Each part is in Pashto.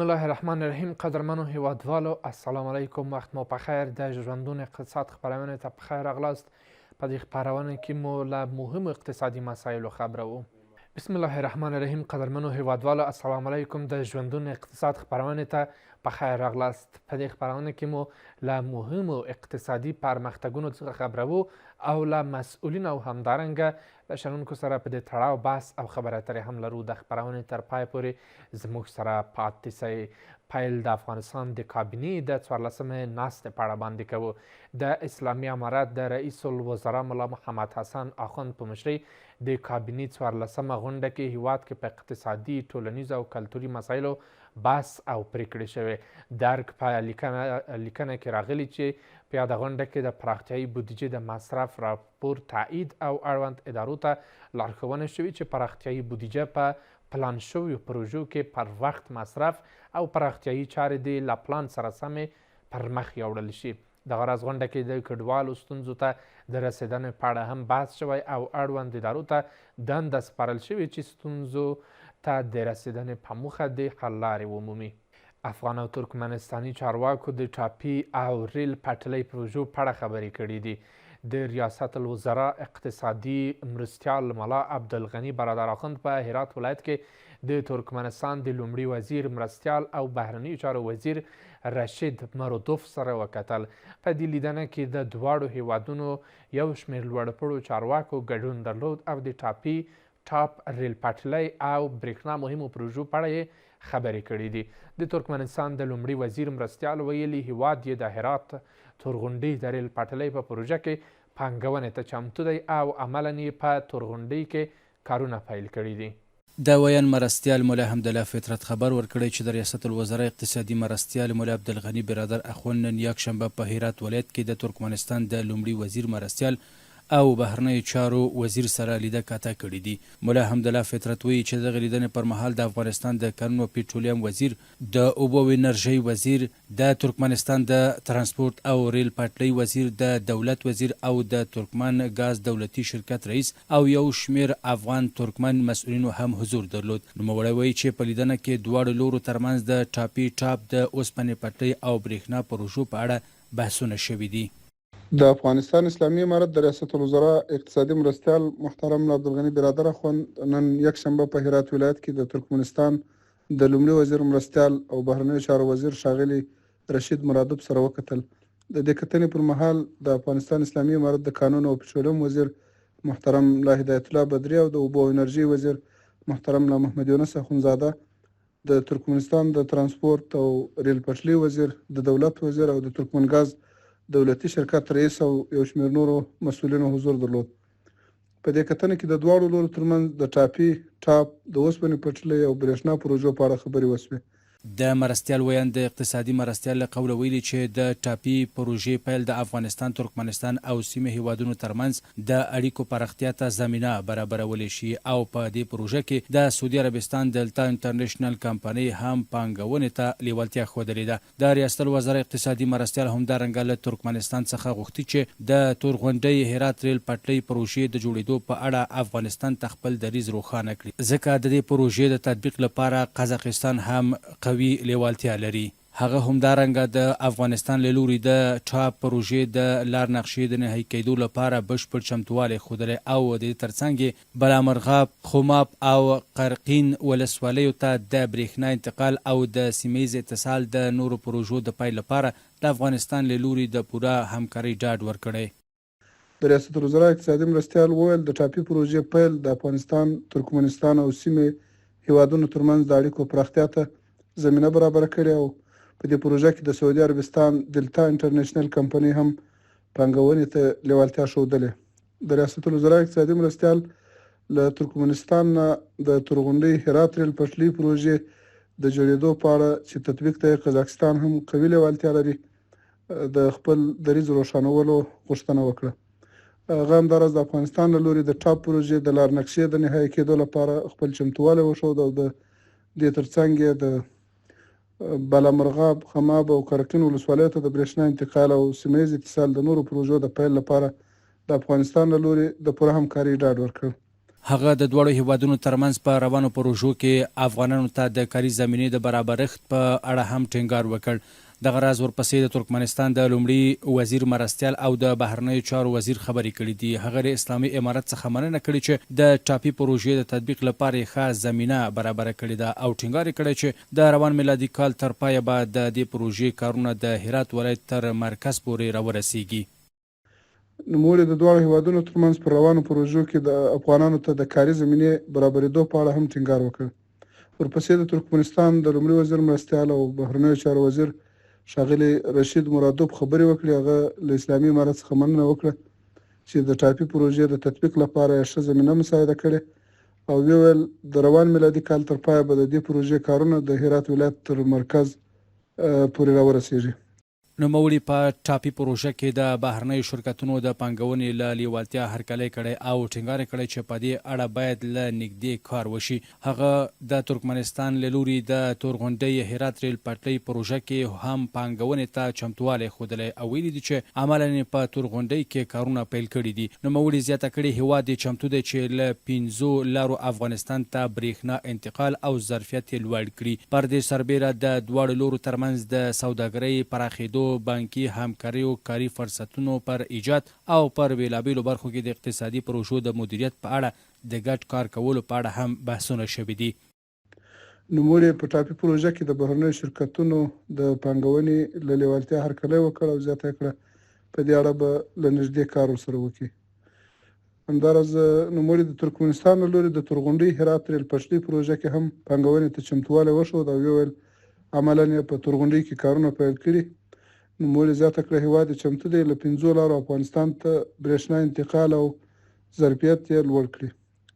بسم الله الرحمن الرحیم. قدرمنو هیوادوالو، السلام علیکم. وخت مو پخیر. د ژوندون اقتصاد خبرونه ته پخیر راغلاست. په دې خبرونه کې مو له مهمو اقتصادي مسایلو خبرو. بسم الله الرحمن الرحیم. قدرمنو هیوادوالو، السلام علیکم. د ژوندون اقتصاد خبرونه ته پخیر راغلاست. په دې خبرونه کې مو له مهمو اقتصادي پرمختګونو څخه خبرو او له مسؤلین او همدارنګه له شنونکو سره په دې تړاو بحث او خبرې اترې هم لرو. د خبرونې تر پای پورې زموږ سره پاتې سئ. پیل د افغانستان د کابینې د 14مې ناستې په اړه باندې کوو. د اسلامي امارت د رئیس الوزرا ملا محمد حسن اخوند په مشرۍ د کابینې 14مه غونډه کې هیواد کې په اقتصادي، ټولنیزو او کلتوري مسایلو بحث او پریکړې شوې. درک په لیکنه کې راغلي چې په یاده غونډه کې د پراختیایي بودیجې د مصرف راپور تایید او اړوند ادارو ته لارښوونه شوې چې پراختیایي بودیجه په پلان شویو پروژو کې پر وخت مصرف او پراختیایي چارې د له پلان سره سمې پر مخ یوړل شي. دغه ورځ غونډه کې د کډوالو ستونزو ته د رسېدنې په اړه هم بحث شوی او اړوند ادارو ته دنده سپارل شوې چې ستونزو ته د رسېدنې په موخه د حل لارې ومومي. افغان او ترکمنستاني چارواکو د ټاپي او ریل پټلۍ پروژو په اړه خبرې کړې دي. د ریاست الوزرا اقتصادي مرستیال ملا عبدالغني برادر اخوند په هرات ولایت کې د ترکمنستان د لومړي وزیر مرستیال او بهرنیو چارو وزیر رشید مرودوف سره وکتل. په دې لیدنه کې د دواړو هیوادونو یو شمېر لوړپوړو چارواکو ګډون درلود او د ټاپ ریل پټلۍ او برېښنا مهمو پروژو په اړه یې خبرې کړې دي. د ترکمنستان د لومړي وزیر مرستیال ویلي هیواد یې د هرات تورغونډۍ د ریل پټلۍ په پروژه کې پانګونې ته چمتو دی او عملاً یې په تورغونډۍ کې کارونه پیل کړي دي. د ویان مرستیال مولا حمدالله فطرت خبر ورکړی چې د ریاست الوزرا اقتصادي مرستیال مولا عبدالغني برادر اخوند نن یکشنبه په هرات ولایت کې د ترکمنستان د لومړي وزیر مرستیال او بهرنیو چارو وزیر سره لیده کاته کړي دي. مولا حمدالله فطرت وایي چې دغه لیدنې پر مهال د افغانستان د کانونو پیټرولیم وزیر، د اوبو او انرژۍ وزیر، د ترکمنستان د ترانسپورت او ریل پټلۍ وزیر، د دولت وزیر او د ترکمن ګاز دولتي شرکت رئیس او یو شمیر افغان ترکمن مسؤلینو هم حضور درلود. نوموړی وایي چې په لیدنه کې دواړو لورو ترمنځ د ټاپ د اوسپنې پټلۍ او برېښنا پروژو په اړه بحثونه شوي دي. د افغانستان اسلامي امارت د ریاست الوزرا اقتصادي مرستیال محترم عبدالغني برادر اخوند نن یکشنبه په هرات ولایت کې د ترکمنستان د لومړي وزیر مرستیال او بهرنیو چارو وزیر ښاغلي رشید مرادوف سره وکتل. د دې کتنې پر مهال د افغانستان اسلامي امارت د کانونو او پیټرولیم وزیر محترم لا هدایت الله بدري او د اوبو او انرژۍ وزیر محترم لا محمد یونس اخوندزاده، د ترکمنستان د ترانسپورت او ریل پټلۍ وزیر، د دولت وزیر او د ترکمن ګاز دولتي شرکت رئیس او یو شمېر نورو مسؤلینو حضور درلود. په دې کتنه کې د دواړو لورو ترمنځ د ټاپ د اوسپنې پټلۍ او برېښنا پروژو په اړه خبرې وشوې. د مرستیال ویان د اقتصادي مرستیال له قوله ویلي چې د ټاپي پروژې پیل د افغانستان، ترکمنستان او سیمې هیوادونو ترمنځ د اړیکو پراختیا ته زمینه برابرولی شي او په دې پروژه کې د سعودي عربستان دلتا انټرنیشنل کمپنۍ هم پانګونې ته لیوالتیا ښودلې ده. د ریاست الوزرا اقتصادي مرستیال همدارنګه له ترکمنستان څخه غوښتي چې د تورغونډۍ هرات ریل پټلۍ پروژې د جوړېدو په اړه افغانستان ته خپل دریځ روښانه کړي، ځکه د دې پروژې د تطبیق لپاره قزاقستان هم قوي لیوالتیا لري. هغه همدارنګه د افغانستان له لوري د ټاپ پروژې د لار نقشې د نهایي کېدو لپاره بشپړ چمتووالی ښودلی او د دې ترڅنګ بلامرغاب، خوماب او قرقین ولسوالیو ته د برېښنا انتقال او د سیمهیز اتصال د نورو پروژو د پیل لپاره د افغانستان له لوري د پوره همکارۍ ډاډ ورکړی. د ریاست الوزرا اقتصادي مرستیال وویل د ټاپي پروژې پیل د افغانستان، ترکمنستان او سیمې هیوادونو ترمنځ د اړیکو پراختیا ته زمینه برابره کړې او په دې پروژه کې د سعودي عربستان دلتا انټرنیشنل کمپنۍ هم پانګونې ته لیوالتیا ښودلې. د ریاست الوزرا اقتصادي مرستیال له ترکمنستان نه د تورغونډۍ هرات ریل پټلۍ پروژې د جوړېدو په اړه چې تطبیق ته قزاقستان هم قوي لیوالتیا لري د خپل دریځ روښانولو غوښتنه وکړه. هغه همداراز د افغانستان له لوري د ټاپ پروژې د لار نقشې د نهایي کېدو لپاره خپل چمتووالی وښود او د دې ترڅنګ یې د بلامرغاب، خماب او قرقین ولسوالیو ته د برېښنا انتقال او سیمهیز اتصال د نورو پروژو د پیل لپاره د افغانستان له لوري د پوره همکارۍ ډاډ ورکړ. هغه د دواړو هیوادونو ترمنځ په روانو پروژو کې افغانانو ته د کاري زمینې د برابرښت په اړه هم ټینګار وکړ. دغه راز ورپسې د ترکمنستان د لومړي وزیر مرستیال او د بهرنیو چارو وزیر خبرې کړې دي. هغه د اسلامي امارت څخه مننه کړې چې د ټاپي پروژې د تطبیق لپاره یې ښه زمینه برابره کړې ده او ټینګار کړی چې د روان میلادي کال تر پایه به د دې پروژې کارونه د هرات ولایت تر مرکز پورې راورسیږي. نوموړي د دواړو هیوادونو ترمنځ پر روانو پروژو کې د افغانانو ته د کاري زمینې برابرېدو په اړه هم ټینګار وکړ. ورپسې د ترکمنستان د لومړي وزیر مرستیال او بهرنیو چارو وزیر ښاغلي رشید مرادوب خبرې وکړې. هغه له اسلامي امارت څخه مننه وکړه چې د ټاپي پروژې د تطبیق لپاره یې ښه زمینه مساعده کړې او ویل د روان میلادي کال تر پایه به د دې پروژې کارونه د هرات ولایت تر مرکز پورې راورسیږي. نوموړي په ټاپي پروژه کې د بهرنیو شرکتونو د پانګونې له لیوالتیا هرکلی کړی او ټینګار کړی چې په دې اړه باید له نږدې کار وشي. هغه د ترکمنستان له لوري د تورغونډۍ هرات ریل پټلۍ پروژه کې هم پانګونې ته چمتوالی ښودلی او ویلي دي چې عملاً په تورغونډۍ کې کارونه پیل کړي دي. نوموړي زیاته کړې هیواد یې چمتو دی چې له 5 لارو افغانستان ته برېښنا انتقال او ظرفیت یې لوړ کړي. پر دې سربیره د دواړو لورو ترمنځ د سوداګرۍ پراخېدو، بانکي همکاریو، کاري فرصتونو پر ایجاد او پر بیلابیلو برخو کې د اقتصادي پروژو د مدیریت په اړه د ګډ کار کولو په اړه هم بحثونه شوي دي. نوموړي په ټاپي پروژه کې د بهرنیو شرکتونو د پانګونې له لیوالتیا هرکلی وکړ او زیاته کړه په دې اړه به له نږدې کار ورسره وکړي. همداراز نوموړي د ترکمنستان له لوري د تورغونډۍ هرات ریل پټلۍ پروژه کې هم پانګونې ته چمتوالی وښود او ویل عملاً یې په تورغونډۍ کې کارونه پیل کړي. نوموړي زیاته کړه هیواد یې چمتو دی له 5 لارو افغانستان ته برېښنا انتقال او ظرفیت یې لوړ کړي.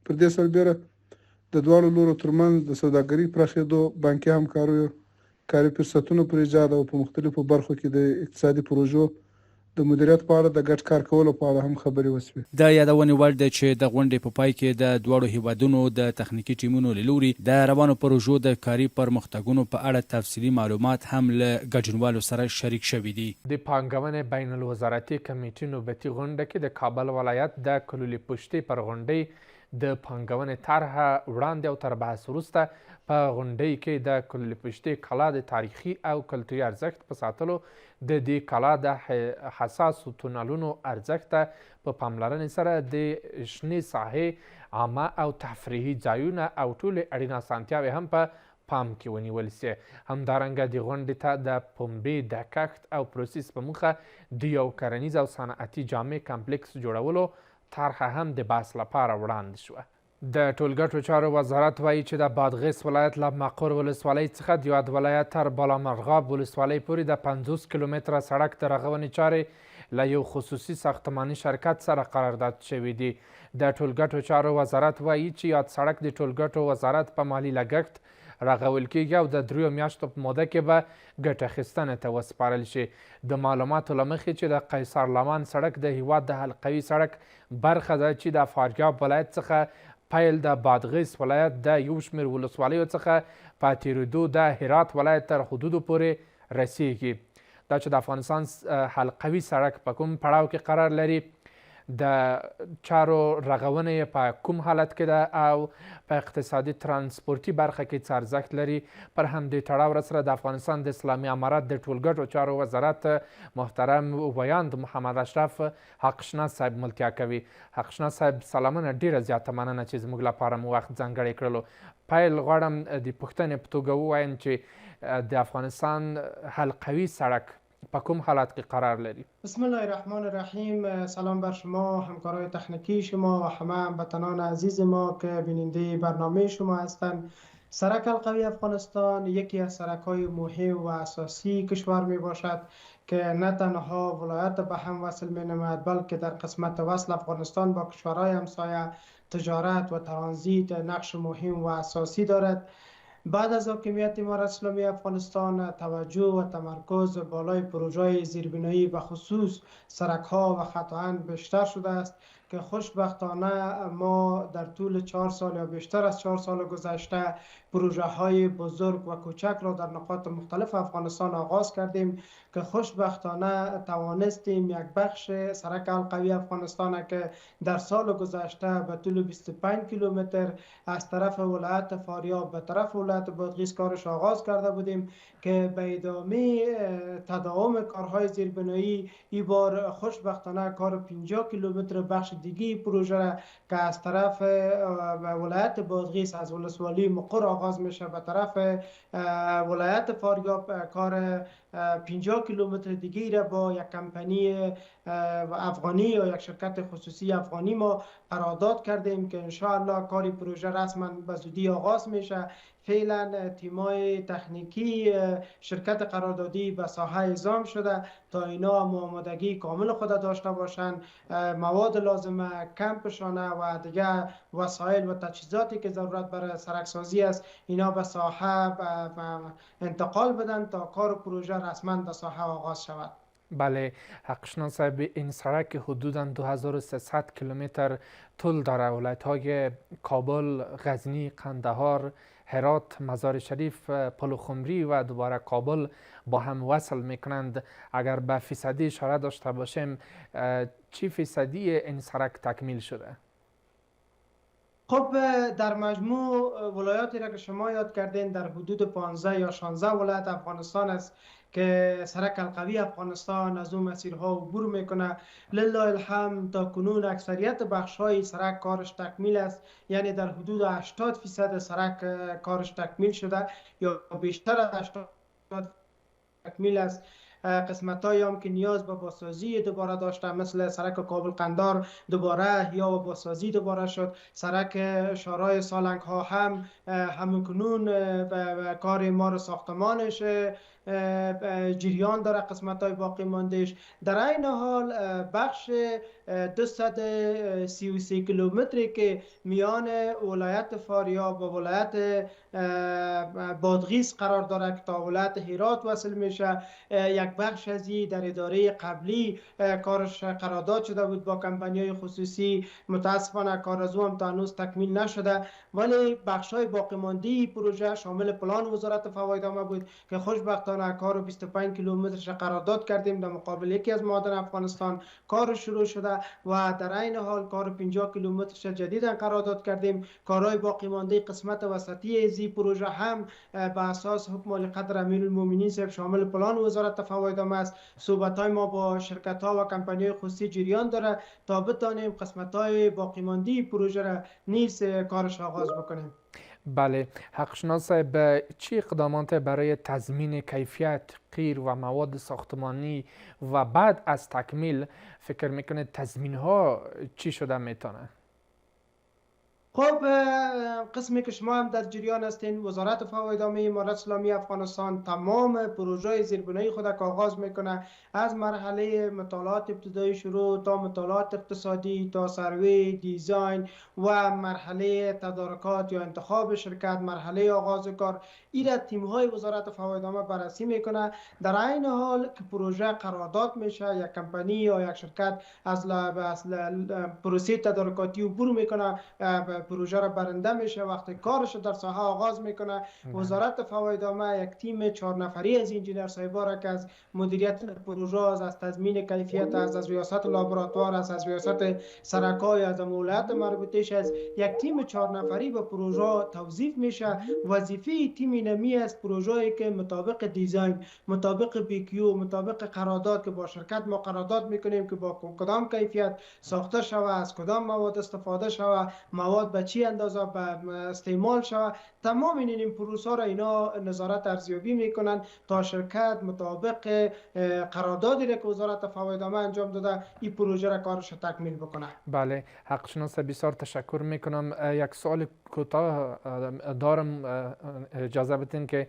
پر دې سربیره د دواړو لورو ترمنځ د سوداګرۍ پراخېدو، بانکي همکاریو، کاري فرصتونو پر ایجاد او په مختلفو برخو کې د اقتصادي پروژو د مدیریت په اړه د ګډ کار کولو په اړه هم خبرې وشوې. د یادونې وړ ده چې د غونډې په پای کې د دواړو هیوادونو د تخنیکي ټیمونو له لوري د روانو پروژو د کاري پرمختګونو په اړه تفصیلي معلومات هم له ګډونوالو سره شریک شوي دي. د پانګونې بین الوزارتي کمیټې نوبتي غونډه کې د کابل ولایت د کلولي پشتې پر غونډۍ د پانګونې طرحه وړاندې او تر بحث وروسته په غونډۍ کې د کلولي پشتې کلا د تاریخي او کلتوري ارزښت په ساتلو د دې کلا د حساسو تونلونو ارزښت ته په پاملرنې سره د شنې ساحې، عامه او تفریحي ځایونه او ټولې اړینې اسانتیاوې هم په پام کې ونیول سي. همدارنګه د غونډې ته د پنبې د کښت او پروسس په موخه د یو کرنیز او صنعتي جامع کمپلکس جوړولو طرحه هم د بحث لپاره وړاندې شوه. د ټولګټو چارو وزارت وایي چې د بادغیس ولایت له مقر ولسوالۍ څخه د یاد ولایت تر بالامرغاب ولسوالۍ پورې د 50 کیلومتره سړک د رغونې چارې له یو خصوصي ساختماني شرکت سره قرارداد شوي دي. د ټولګټو چارو وزارت وایي چې یاد سړک د ټولګټو وزارت په مالي لګښت رغول کیږي او د 3 میاشتو په موده کې به ګټه اخیستنې ته وسپارل شي. د معلوماتو له مخې چې د قیصر لمن سړک د هیواد د حلقوي سړک برخه ده چې د فاریاب ولایت څخه پیل د بادغیس ولایت د یو شمېر ولسوالیو څخه په تېرېدو د هرات ولایت تر حدودو پورې رسیږي. دا چې د افغانستان حلقوي سړک په کوم پړاو کې قرار لري، د چارو رغونه په کوم حالت کې ده او په اقتصادي ترانسپورتي برخه کې څه ارزښت لري، پر همدې تړاو سره د افغانستان د اسلامي امارت د ټولګټو چارو وزارت محترم ویاند محمد اشرف حقشناس صاحب ملتیا کوي. حقشناس صاحب سلامونه، ډیره زیاته مننه چې زموږ لپاره مو وخت ځانګړی کړلو. پیل غواړم د پوښتنې په توګه ووایم چې د افغانستان حلقوي سړک په کوم حالت کې قرار لري؟ بسم الله الرحمن الرحیم. سلام بر شما، همکارای تکنیکی شما و همه هموطنان عزیز ما که بیننده برنامه شما هستند. سرک حلقوی افغانستان یکی از سرک‌های مهم و اساسی کشور می باشد که نه تنها ولایت به هم وصل می نماید بلکه در قسمت وصل افغانستان با کشورهای همسایه تجارت و ترانزیت نقش مهم و اساسی دارد. بعد از حاکمیت امارت اسلامی افغانستان توجه و تمرکز بالای پروژه‌های زیربنایی و خصوص سرک‌ها و خطاهن بیشتر شده است که خوشبختانه ما در طول 4 سال یا بیشتر از 4 سال گذشته پروژه های بزرگ و کوچک را در نقاط مختلف افغانستان آغاز کردیم که خوشبختانه توانستیم یک بخش سرک القوی افغانستان که در سال گذشته به طول 25 کیلومتر از طرف ولایت فاریاب به طرف ولایت بادغیس کارش آغاز کرده بودیم که به ادامه تداوم کارهای زیربنایی این بار خوشبختانه کار 50 کیلومتر بخش دیگی پروژه را که از طرف ولایت بادغیس از ولسوالی مقر آغاز میشه به طرف ولایت فاریاب کار 50 کیلومتر دیگی را با یک کمپانی افغانی یا یک شرکت خصوصی افغانی ما قرارداد کردیم که انشاءالله کاری پروژه رسما به زودی آغاز میشه. فعلا تیمای تکنیکی شرکت قراردادی به ساحه اعزام شده تا اینا آمادگی کامل خود داشته باشند، مواد لازمه، کمپشانه و دیگه وسایل و تجهیزاتی که ضرورت برای سرکسازی است اینا به ساحه انتقال بدن تا کار پروژه رسما در ساحه آغاز شود. بله حقشناس صاحب، این سرک حدوداً 2300 کیلومتر طول داره. ولایت‌های کابل، غزنی، قندهار، هرات، مزار شریف، پلخمری و دوباره کابل با هم وصل میکنند. اگر به فیصدی اشاره داشته باشیم چی فیصدی این سرک تکمیل شده؟ خب در مجموع ولایاتی را که شما یاد کردین در حدود 15 یا 16 ولایت افغانستان است که سرک القوی افغانستان از اون مسیرها عبور میکنه. لله الحمد تا کنون اکثریت بخش های سرک کارش تکمیل است، یعنی در حدود 80% سرک کارش تکمیل شده یا بیشتر از 80% تکمیل است. قسمت هایی هم که نیاز به بازسازی دوباره داشته مثل سرک کابل قندار دوباره احیا و بازسازی دوباره شد. سرک شارای سالنگ ها هم همکنون کار مار ساختمانش جریان داره، قسمت های باقی ماندهش. در این حال بخش 233 کیلومتری که میان ولایت فاریاب و ولایت بادغیس قرار داره که تا ولایت هرات وصل میشه، یک بخش ازی در اداره قبلی کارش قرارداد شده بود با کمپانی‌های خصوصی. متاسفانه کار از او هم تا هنوز تکمیل نشده، ولی بخش‌های باقی مانده پروژه شامل پلان وزارت فوایدنامه بود که خوشبختانه کار 25 کیلومترش قرارداد کردیم در مقابل یکی از معادن افغانستان کار شروع شده و در این حال کار 50 کیلومترش جدیدا قرارداد کردیم. کارهای باقی مانده قسمت وسطی از پروژه هم به اساس حکم علی قدر امیرالمومنین صاحب شامل پلان وزارت فوایدنامه است. صحبت‌های ما با شرکت‌ها و کمپانی‌های خصوصی جریان داره تا بتانیم قسمت‌های باقی مانده پروژه را نیز کارش آغاز بکنیم. بله حقشناس صاحب، چی اقدامات برای تضمین کیفیت قیر و مواد ساختمانی و بعد از تکمیل فکر میکنه تضمین ها چی شده میتونه؟ خب قسمی که شما هم در جریان هستین، وزارت فوایدنامه امارت اسلامی افغانستان تمام پروژه زیربنایی خود که آغاز میکنه، از مرحله مطالعات ابتدایی شروع تا مطالعات اقتصادی تا سروی دیزاین و مرحله تدارکات یا انتخاب شرکت، مرحله آغاز کار، این تیم های وزارت فوایدنامه بررسی میکنه. در این حال که پروژه قرارداد میشه، یک کمپانی یا یک شرکت از پروسه تدارکاتی عبور میکنه، پروژه را برنده میشه، وقتی کارش در ساحه آغاز میکنه وزارت فوایدنامه یک تیم 4 نفری از انجینر صاحبا را که از مدیریت پروژه، از تضمین کیفیت، از ریاست لابراتوار، از ریاست سرکای، از مولات مربوطهش، از یک تیم 4 نفری به پروژه توظیف میشه. وظیفه تیم نمی است پروژه‌ای که مطابق دیزاین، مطابق بیکیو، مطابق قرارداد که با شرکت ما قرارداد میکنیم که با کدام کیفیت ساخته شوه، از کدام مواد استفاده شوه، مواد به چی اندازه به استعمال شوه، تمام این پروسه را اینا نظارت ارزیابی میکنن تا شرکت مطابق قراردادی را که وزارت فوایدنامه انجام داده این پروژه را کارش تکمیل بکنه. بله حقشناس بسیار تشکر میکنم. یک سوال کوتاه دارم، اجازه بدین که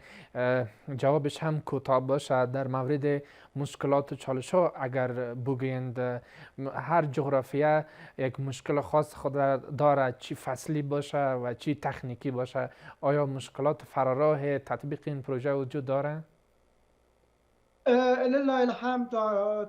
جوابش هم کوتاه باشه. در مورد مشکلات و چالش ها اگر بگویند، هر جغرافیه یک مشکل خاص خود داره، چی فصلی باشه و چی تکنیکی باشه. آیا مشکلات فراراه تطبیق این پروژه وجود داره؟ لله الحمد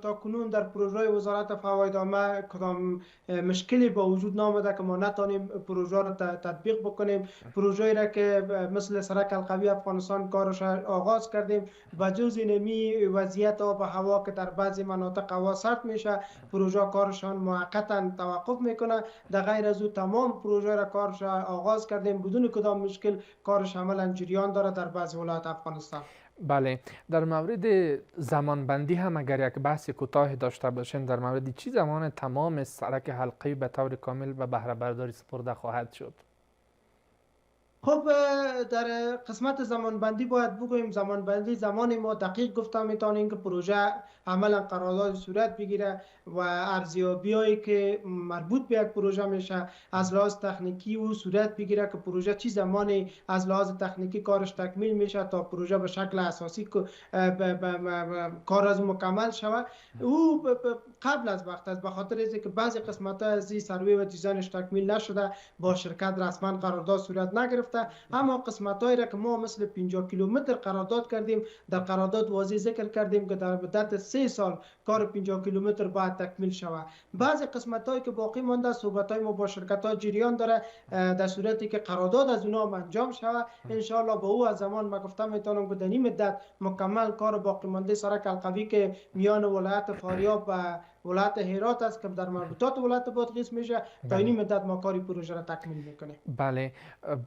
تا کنون در پروژه وزارت فواید عامه کدام مشکلی با وجود نامده که ما نتانیم پروژه را تطبیق بکنیم. پروژه را که مثل سرک القوی افغانستان کارش آغاز کردیم، با جز اینمی وضعیت آب و هوا که در بعضی مناطق هوا سرد میشه، پروژه کارشان موقتا توقف میکنه. در غیر از او تمام پروژه را کارش آغاز کردیم بدون کدام مشکل، کارش عملا جریان داره در بعضی ولایات افغانستان. بله، در مورد زمانبندی هم اگر یک بحث کوتاه داشته باشین، در مورد چی زمان تمام سرک حلقوی به طور کامل به بهره برداری سپرده خواهد شد؟ خب در قسمت زمانبندی باید بگوییم زمانبندی زمان ما دقیق گفته میتونیم که پروژه عملا قرارداد صورت بگیره و ارزیابی هایی که مربوط به یک پروژه میشه از لحاظ تکنیکی و صورت بگیره که پروژه چی زمانی از لحاظ تکنیکی کارش تکمیل میشه تا پروژه به شکل اساسی کار از مکمل شود. او قبل از وقت است، به خاطر اینکه بعضی قسمت ها از این سروی و دیزاینش تکمیل نشده با شرکت رسما قرارداد صورت نگرفته. اما قسمت هایی را که ما مثل 50 کیلومتر قرارداد کردیم، در قرارداد واضح ذکر کردیم که در مدت 3 سال کار 50 کیلومتر باید تکمیل شود. بعضی قسمت هایی که باقی مانده صحبت های ما با شرکت ها جریان داره، در صورتی که قرارداد از اونها انجام شود ان شاء الله با او از زمان ما گفتم میتونم که در این مدت مکمل کار باقی مانده سرک القوی که میان ولایت فاریاب و ولایت هرات است که در مربوطات ولایت بادغیس میشه، تا این مدت ما کاری پروژه را تکمیل میکنیم. بله،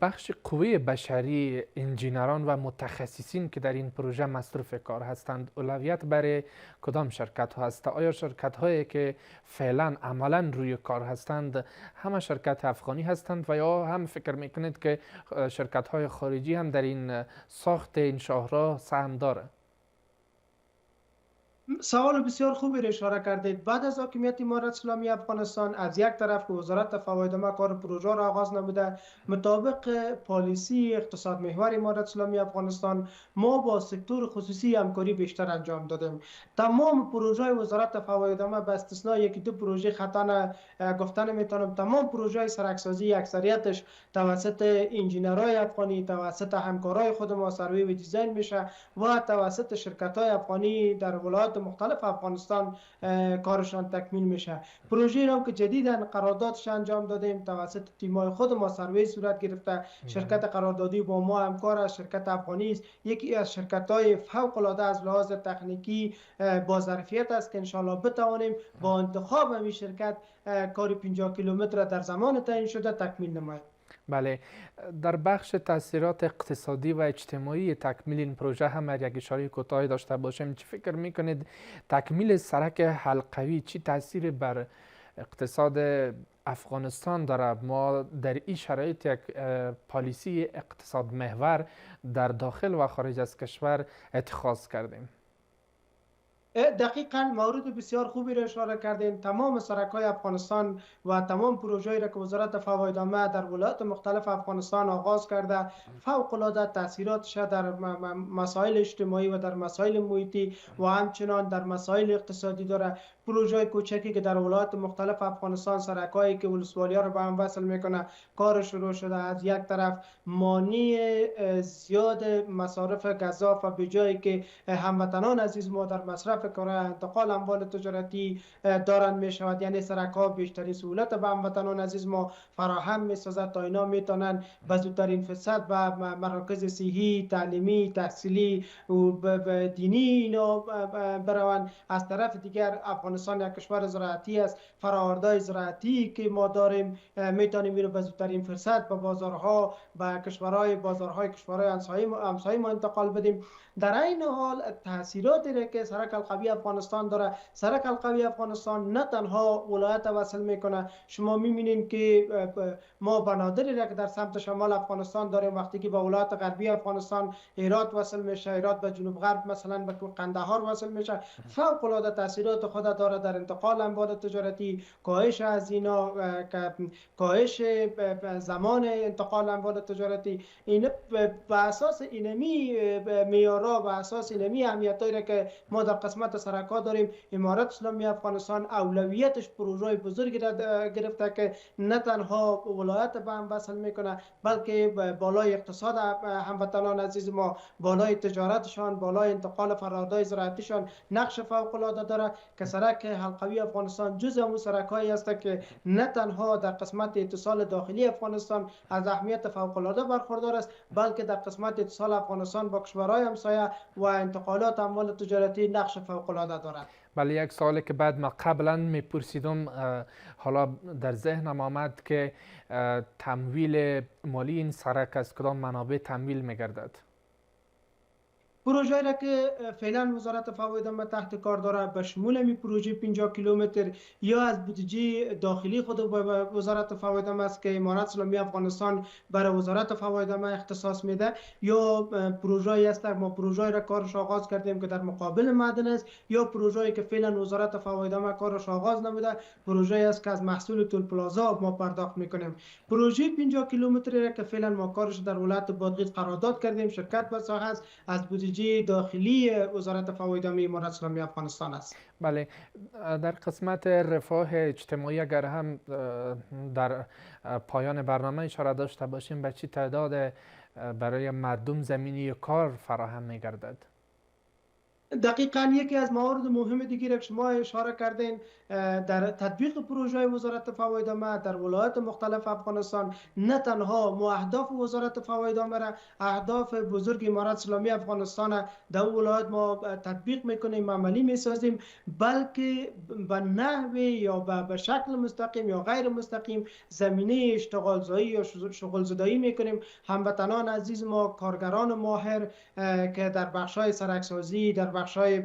بخش قوه بشری، انجینران و متخصصین که در این پروژه مصروف کار هستند، اولویت برای کدام شرکت ها هست؟ آیا شرکت هایی که فعلا عملا روی کار هستند همه شرکت افغانی هستند و یا هم فکر میکنید که شرکت های خارجی هم در این ساخت این شاهراه سهم داره؟ سوال بسیار خوبی را اشاره کردید. بعد از حاکمیت امارت اسلامی افغانستان، از یک طرف که وزارت فواید عامه کار پروژه را آغاز نموده، مطابق پالیسی اقتصاد محور امارت اسلامی افغانستان ما با سکتور خصوصی همکاری بیشتر انجام دادیم. تمام پروژه وزارت فواید عامه به استثنای یکی دو پروژه خطا گفتن میتونم، تمام پروژه سرکسازی اکثریتش توسط انجینرهای افغانی، توسط همکارای خود ما سروی و دیزاین میشه و توسط شرکت های افغانی در ولایات مختلف افغانستان کارشان تکمیل میشه. پروژه را که جدیداً قراردادش انجام دادیم توسط تیمای خود ما سروی صورت گرفته. شرکت قراردادی با ما همکار است، شرکت افغانی است، یکی از شرکت های فوق العاده از لحاظ تکنیکی با ظرفیت است که ان شاء الله بتوانیم با انتخاب همین شرکت کار 50 کیلومتر در زمان تعیین شده تکمیل نماییم. بله، در بخش تاثیرات اقتصادی و اجتماعی تکمیل این پروژه هم یک اشاره کوتاهی داشته باشیم. چی فکر میکنید تکمیل سرک حلقوی چی تاثیر بر اقتصاد افغانستان داره؟ ما در این شرایط یک پالیسی اقتصاد محور در داخل و خارج از کشور اتخاذ کردیم. دقیقاً مورد بسیار خوبی را اشاره کردین. تمام سرک‌های افغانستان و تمام پروژه‌ای را که وزارت فواید عامه در ولایات مختلف افغانستان آغاز کرده فوق‌العاده تاثیراتش در مسائل اجتماعی و در مسائل محیطی و همچنان در مسائل اقتصادی داره. پروژه کوچکی که در ولایات مختلف افغانستان سرک‌هایی که ولسوالی‌ها را به هم وصل میکنه کار شروع شده. از یک طرف مانع زیاد مصارف گزاف و به جایی که هموطنان عزیز ما در مصرف کار انتقال اموال تجارتی دارند می شود، یعنی سرک‌ها بیشترین سهولت به هموطنان عزیز ما فراهم می سازد تا اینا میتونن به زودترین فرصت به مراکز صحی، تعلیمی، تحصیلی و دینی اینا بروند. از طرف دیگر افغانستان یک کشور زراعتی است، فرآوردهای زراعتی که ما داریم میتونیم اینو به زودترین فرصت به بازارها، به بازارهای کشورهای همسایه ما انتقال بدیم. در این حال تاثیراتی را که سرک القوی افغانستان داره، سرک القوی افغانستان نه تنها ولایت وصل میکنه، شما میبینید که ما بنادری را که در سمت شمال افغانستان داریم، وقتی که به ولایت غربی افغانستان هرات وصل میشه، هرات به جنوب غرب مثلا به قندهار وصل میشه، فوق العاده تاثیرات خود داره در انتقال اموال تجارتی، کاهش هزینه، کاهش زمان انتقال اموال تجارتی. این به اساس اینمی معیارها کارگرها و اساس علمی اهمیتایی را که ما در قسمت سرک‌ها داریم، امارت اسلامی افغانستان اولویتش پروژه بزرگی را گرفته که نه تنها ولایت به هم وصل میکنه بلکه بالای اقتصاد هموطنان عزیز ما، بالای تجارتشان، بالای انتقال فرآیندهای زراعتیشان نقش فوق العاده داره که سرک حلقوی افغانستان جزء از سرک‌هایی است که نه تنها در قسمت اتصال داخلی افغانستان از اهمیت فوق العاده برخوردار است، بلکه در قسمت اتصال افغانستان با کشورهای همسایه و انتقالات اموال تجارتی نقش فوق العاده دارد. بله، یک سوالی که بعد ما قبلا میپرسیدم حالا در ذهنم آمد که تمویل مالی این سرک از کدام منابع تمویل میگردد؟ پروژه را که فعلا وزارت فواید عامه تحت کار داره به شمول می پروژه 50 کیلومتر یا از بودجه داخلی خود وزارت فواید عامه است که امارت اسلامی افغانستان برای وزارت فواید عامه اختصاص میده، یا پروژه است ما پروژه را کارش آغاز کردیم که در مقابل معدن است، یا پروژه‌ای که فعلا وزارت فواید عامه کارش آغاز نموده، پروژه است که از محصول تول پلازا ما پرداخت میکنیم. پروژه 50 کیلومتر را که فعلا ما کارش در ولایت بادغیس قرارداد کردیم، شرکت به ساحه است، از بودجه داخلی وزارت فواید عامه امارت اسلامی افغانستان است. بله، در قسمت رفاه اجتماعی اگر هم در پایان برنامه اشاره داشته باشیم، به چه تعداد برای مردم زمینی کار فراهم می‌گردد؟ دقیقاً یکی از موارد مهم دیگری که شما اشاره کردین در تطبیق پروژه وزارت فواید عامه در ولایات مختلف افغانستان، نه تنها ما اهداف وزارت فواید عامه را، اهداف بزرگ امارت اسلامی افغانستان در ولایات ما تطبیق میکنیم، عملی میسازیم، بلکه به نحوی یا به شکل مستقیم یا غیر مستقیم زمینه اشتغال زایی یا شغل زدایی میکنیم. هموطنان عزیز ما، کارگران ماهر که در بخش‌های سرکسازی، در بخش‌های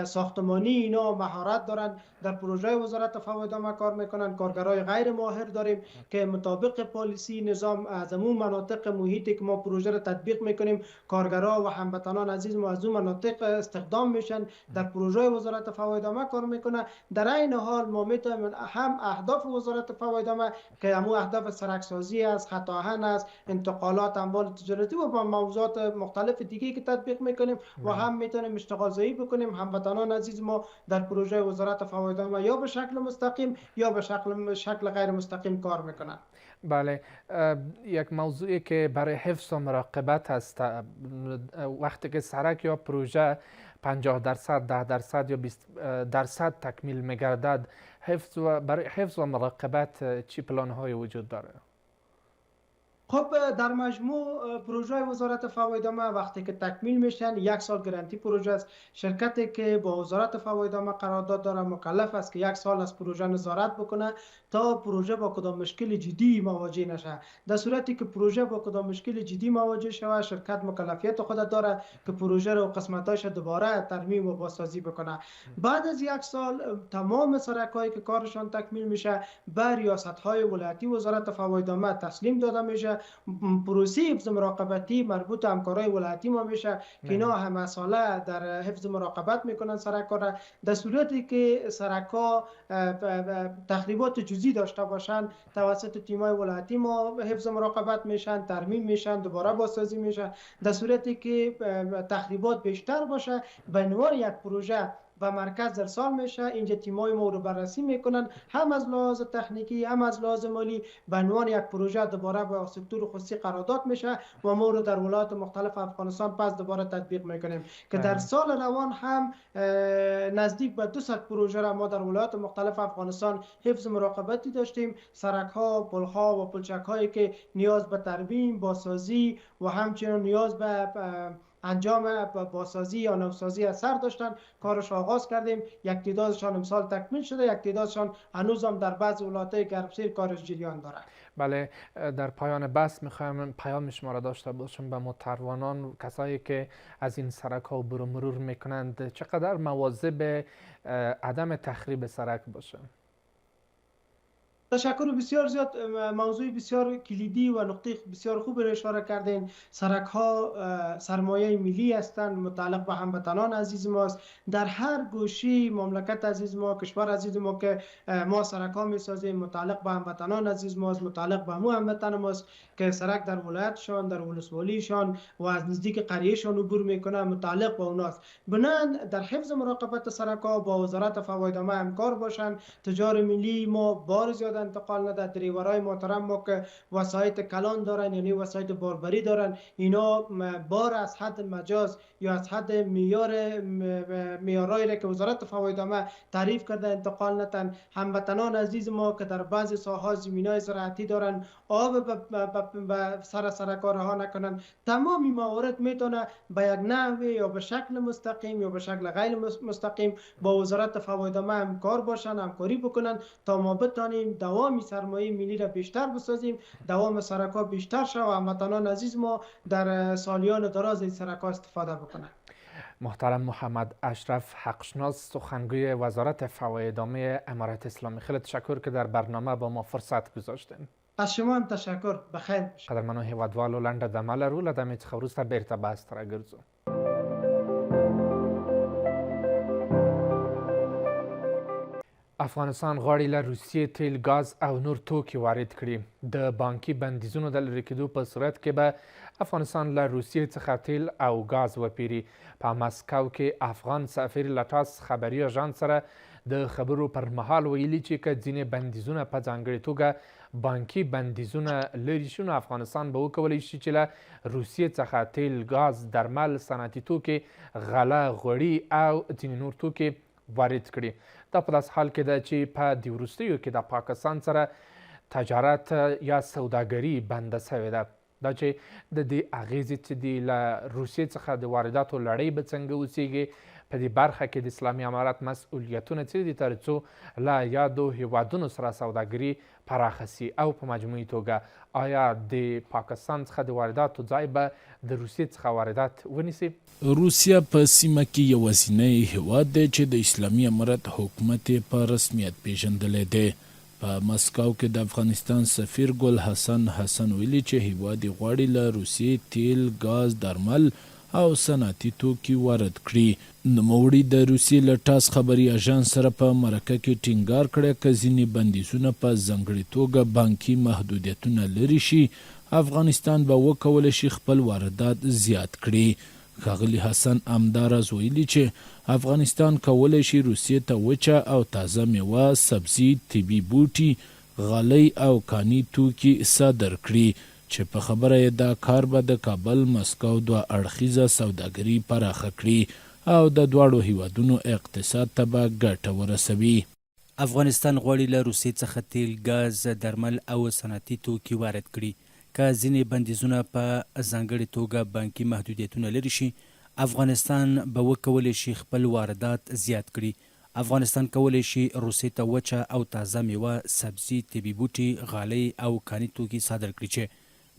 ساختمانی اینا مهارت دارند، در پروژه وزارت فواید عامه کار میکنند. کارگرای غیر ماهر داریم که مطابق پالیسی نظام از اون مناطق محیطی که ما پروژه را تطبیق میکنیم، کارگرا و هموطنان عزیز ما از اون مناطق استخدام میشن، در پروژه وزارت فواید عامه کار میکنه. در این حال ما میتونیم هم اهداف وزارت فواید عامه که همون اهداف سرکسازی است، خط آهن است، انتقالات اموال تجارتی و موضوعات مختلف دیگه که تطبیق میکنیم و هم میتونیم اشتغال زایی بکنیم. هموطنان عزیز ما در پروژه وزارت فواید عامه یا به شکل مستقیم یا به شکل غیر مستقیم کار میکنن. بله، یک موضوعی که برای حفظ و مراقبت است، وقتی که سرک یا پروژه 50%، 10% یا 20% تکمیل میگردد، برای حفظ و مراقبت چی پلان های وجود داره؟ خب در مجموع پروژه وزارت فواید عامه وقتی که تکمیل میشن 1 سال گارانتی پروژه است. شرکتی که با وزارت فواید عامه قرارداد داره مکلف است که 1 سال از پروژه نظارت بکنه تا پروژه با کدام مشکل جدی مواجه نشه. در صورتی که پروژه با کدام مشکل جدی مواجه شود، شرکت مکلفیت خود داره که پروژه رو قسمتاش دوباره ترمیم و بازسازی بکنه. بعد از 1 سال تمام سرک‌هایی که کارشان تکمیل میشه به ریاست‌های ولایتی وزارت فواید عامه تسلیم داده میشه. پروسه حفظ مراقبتی مربوط به همکارای ولایتی ما میشه که اینا همه ساله در حفظ مراقبت میکنن سرک‌ها را. در صورتی که سرک‌ها تخریبات جزئی داشته باشن توسط تیم‌های ولایتی ما حفظ مراقبت میشن، ترمیم میشن، دوباره بازسازی میشن. در صورتی که تخریبات بیشتر باشه به عنوان یک پروژه و مرکز ارسال میشه، اینجا تیمای ما رو بررسی میکنن، هم از لحاظ تکنیکی هم از لحاظ مالی به عنوان یک پروژه دوباره با سکتور خصوصی قرارداد میشه و ما رو در ولایات مختلف افغانستان پس دوباره تطبیق میکنیم که در سال روان هم نزدیک به 200 پروژه را ما در ولایات مختلف افغانستان حفظ مراقبتی داشتیم. سرک ها، پل ها و پلچک هایی که نیاز به ترمیم، بازسازی و همچنین نیاز به انجام بازسازی یا نوسازی از سر داشتن، کارش آغاز کردیم. یک تعدادشان امسال تکمیل شده، یک تعدادشان هنوز هم در بعض ولایت‌های گرمسیر کارش جریان داره. بله، در پایان بحث میخوایم پیام شما را داشته باشم به متروانان، کسایی که از این سرک ها عبور و مرور میکنند، چقدر مواظب عدم تخریب سرک باشه؟ تشکر. بسیار زیاد موضوع بسیار کلیدی و نقطه بسیار خوب را اشاره کردین. سرک ها سرمایه ملی هستند، متعلق به هموطنان عزیز ماست. در هر گوشه مملکت عزیز ما، کشور عزیز ما که ما سرک ها می سازیم، متعلق به هموطنان عزیز ماست، متعلق به همون هموطن ماست که سرک در ولایتشان، در ولسوالیشان و از نزدیک قریهشان عبور میکنه، متعلق به اوناست. بنابراین در حفظ مراقبت سرک ها با وزارت فواید همکار باشن. تجار ملی ما بار زیاد انتقال نده. دریورای محترم ما که وسایط کلان دارن، یعنی وسایط باربری دارن، اینا بار از حد مجاز یا از حد میارایی که وزارت فواید تعریف کرده انتقال نتن. هموطنان عزیز ما که در بعضی ساحات زمینای زراعتی دارن، آب به سرک ها رها نکنن. تمامی موارد میتونه به یک نحوه یا به شکل مستقیم یا به شکل غیر مستقیم با وزارت فواید همکار باشن، همکاری بکنن تا ما بتانیم دوام سرمایه ملی را بیشتر بسازیم، دوام سرک ها بیشتر شد و هموطنان عزیز ما در سالیان دراز این سرک ها استفاده بکنن. محترم محمد اشرف حقشناس، سخنگوی وزارت فواید عامه امارت اسلامی، خیلی تشکر که در برنامه با ما فرصت گذاشتین. از شما هم تشکر. بخیر باشید. قدرمنو هیوادوالو لنډه دمه لرو، له دمې څخه وروسته بیرته بحث ته راګرځو. افغانستان غواړي له روسیې تیل، ګاز او نور توکي وارد کړي. د بانکي بندیزونو د لرې کېدو په صورت کې به افغانستان له روسیې څخه تیل او ګاز وپیري. په مسکو کې افغان سفیر له ټاس خبري اژانس سره د خبرو پر مهال ویلي چې که ځینې بندیزونه په ځانګړې توګه بانکي بندیزونه لرې شي، نو افغانستان به وکولی شي چې له روسیې څخه تیل، ګاز، درمل، صنعتي توکي، غله، غوړي او ځینې نور توکي وارد کړي. دا په داسې حال کې ده چې په دې وروستیو کې د پاکستان سره تجارت یا سوداګري بنده سوې ده. دا چې د دې اغیزې چې دي له روسیې څخه د وارداتو لړۍ به څنګه اوسیږي، په دې برخه کې د اسلامي امارت مسؤلیتونه څه دي تر څو له یادو هیوادونو سره سوداګري پراخه سي، او په مجموعي توګه آیا د پاکستان څخه د وارداتو ځای به د روسیې څخه واردات ونیسي؟ روسیه په سیمه کې یوازینی هیواد دی چې د اسلامي امارت حکومت یې په رسمیت پیژندلی دی. په مسکو کې د افغانستان سفیر ګل حسن ویلي چې هیواد یې غواړي له روسیې تیل، ګاز، درمل او صنعتي توکي وارد کړي. نوموړي د روسیې له ټاس خبري اژانس سره په مرکه کې ټینګار کړی که ځینې بندیزونه په ځانګړې توګه بانکي محدودیتونه لرې شي، افغانستان به وکولی شي خپل واردات زیات کړي. ښاغلي حسن همداراز ویلي چې افغانستان کولی شي روسیې ته وچه او تازه میوه، سبزي، طبي بوټي، غالۍ او کاني توکي صادر کړي، چې په خبره یې دا کار به د کابل مسکو دوه اړخیزه سوداګري پراخه کړي او د دواړو هیوادونو اقتصاد ته به ګټه ورسوي. افغانستان غواړي له روسیې څخه تیل، ګاز، درمل او صنعتي توکي وارد کړي. که ځینې بندیزونه په ځانګړې توګه بانکي محدودیتونه لرې شي، افغانستان به وکولی شي خپل واردات زیات کړي. افغانستان کولی شي روسیې ته وچه او تازه میوه، سبزي، طبي بوټي، غالۍ او کاني توکي صادر کړي، چې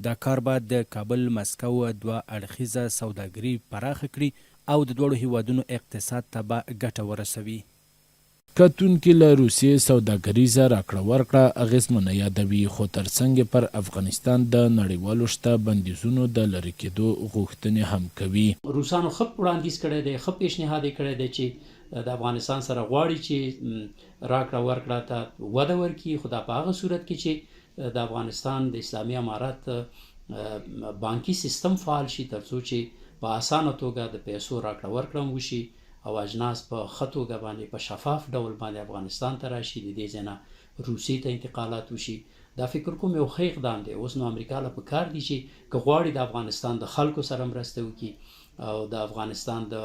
دا کار به د کابل مسکو دوه اړخیزه سوداګري پراخه کړي او د دواړو هیوادونو اقتصاد ته به ګټه ورسوي. کتونکي له روسیې سوداګریزه راکړه ورکړه اغېزمنه یادوي، خو ترڅنګ پر افغانستان د نړیوالو شته بندیزونو د لرې کېدو غوښتنې هم کوي. روسانو ښه وړاندیز کړی دی، ښه پیشنهاد یې کړی دی چې د افغانستان سره غواړي چې راکړه ورکړه ته وده ورکړي، خو دا په هغه صورت کې چې د افغانستان د اسلامي امارت بانکي سیستم فعال شي، تر څو چې په اسانه توګه د پیسو راکړه ورکړه وشي او اجناس په ښه توګه باندې په شفاف ډول باندې افغانستان ته راشي، د دې ځای نه روسیې ته انتقالات وشي. دا فکر کوم یو ښه اقدام دی. اوس نو امریکا له پکار دی چې که غواړي د افغانستان د خلکو سره مرسته وکړي او د افغانستان د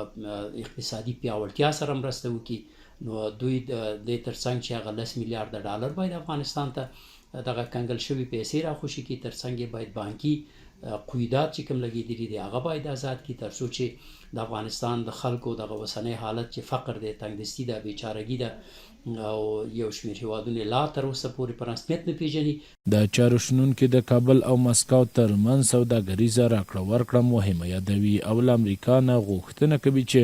اقتصادي پیاوړتیا سره مرسته وکړي، نو دوی د دې ترڅنګ چې هغه 10 میلیارډ ډالر باید افغانستان ته دغه کنګل شوي پیسې راخوشي کړي، ترڅنګ یې باید بانکي قیودات چې کوم لګېدلي دي هغه باید آزاد کړي، تر څو چې د افغانستان د خلکو دغه اوسنی حالت چې فقر دی، تنګدستي ده، بیچارګي ده او یو شمېر هیوادونه لا تر اوسه پورې په رسمیت نه پیژني. د چارو شنونکي د کابل او مسکو ترمنځ سوداګریزه راکړه ورکړه مهمه یادوي او له امریکا نه غوښتنه کوي چې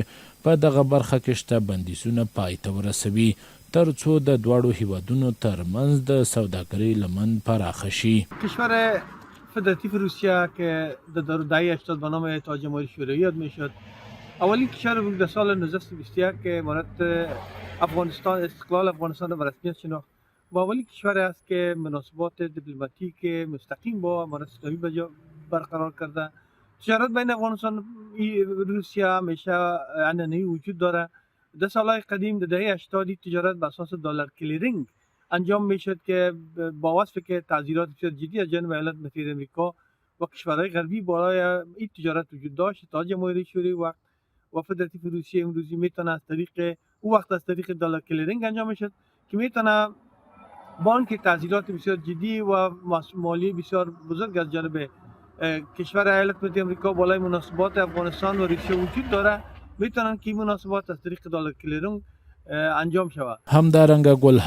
په دغه برخه کې شته بندیزونه پای ته ورسوي، تر څو د دواړو هیوادونو ترمنځ د سوداګرۍ لمن پراخه شي. کشور فدراتیو روسیه که در دهه 80 به نام اتحاد جماهیر شوروی یاد میشد، اولین کشور بود در سال 1921 که مانند افغانستان استقلال افغانستان به رسمیت شناخت و اولین کشور است که مناسبات دیپلماتیک مستقیم با امارات اسلامی برقرار کرده. تجارت بین افغانستان و روسیه همیشه عنعنه‌ای وجود داره. در سالهای قدیم در دهه 80 تجارت بر اساس دلار کلیرینگ انجام میشد که با وصف که تعزیرات بسیار جدی از جانب ایالات متحده آمریکا و کشورهای غربی برای این تجارت وجود داشت. اتحاد جماهیر شوروی و فدراتیو روسیه امروزی میتونه از طریق او وقت از طریق دلار کلیرینگ انجام میشد که میتونه بانک تعزیرات بسیار جدی و مالی بسیار بزرگ از جانب کشور ایالات متحده آمریکا بالای مناسبات افغانستان و روسیه وجود داره، میتونن که مناسبات از طریق دلار کلیرینگ انجام شود. همدارنګه ګل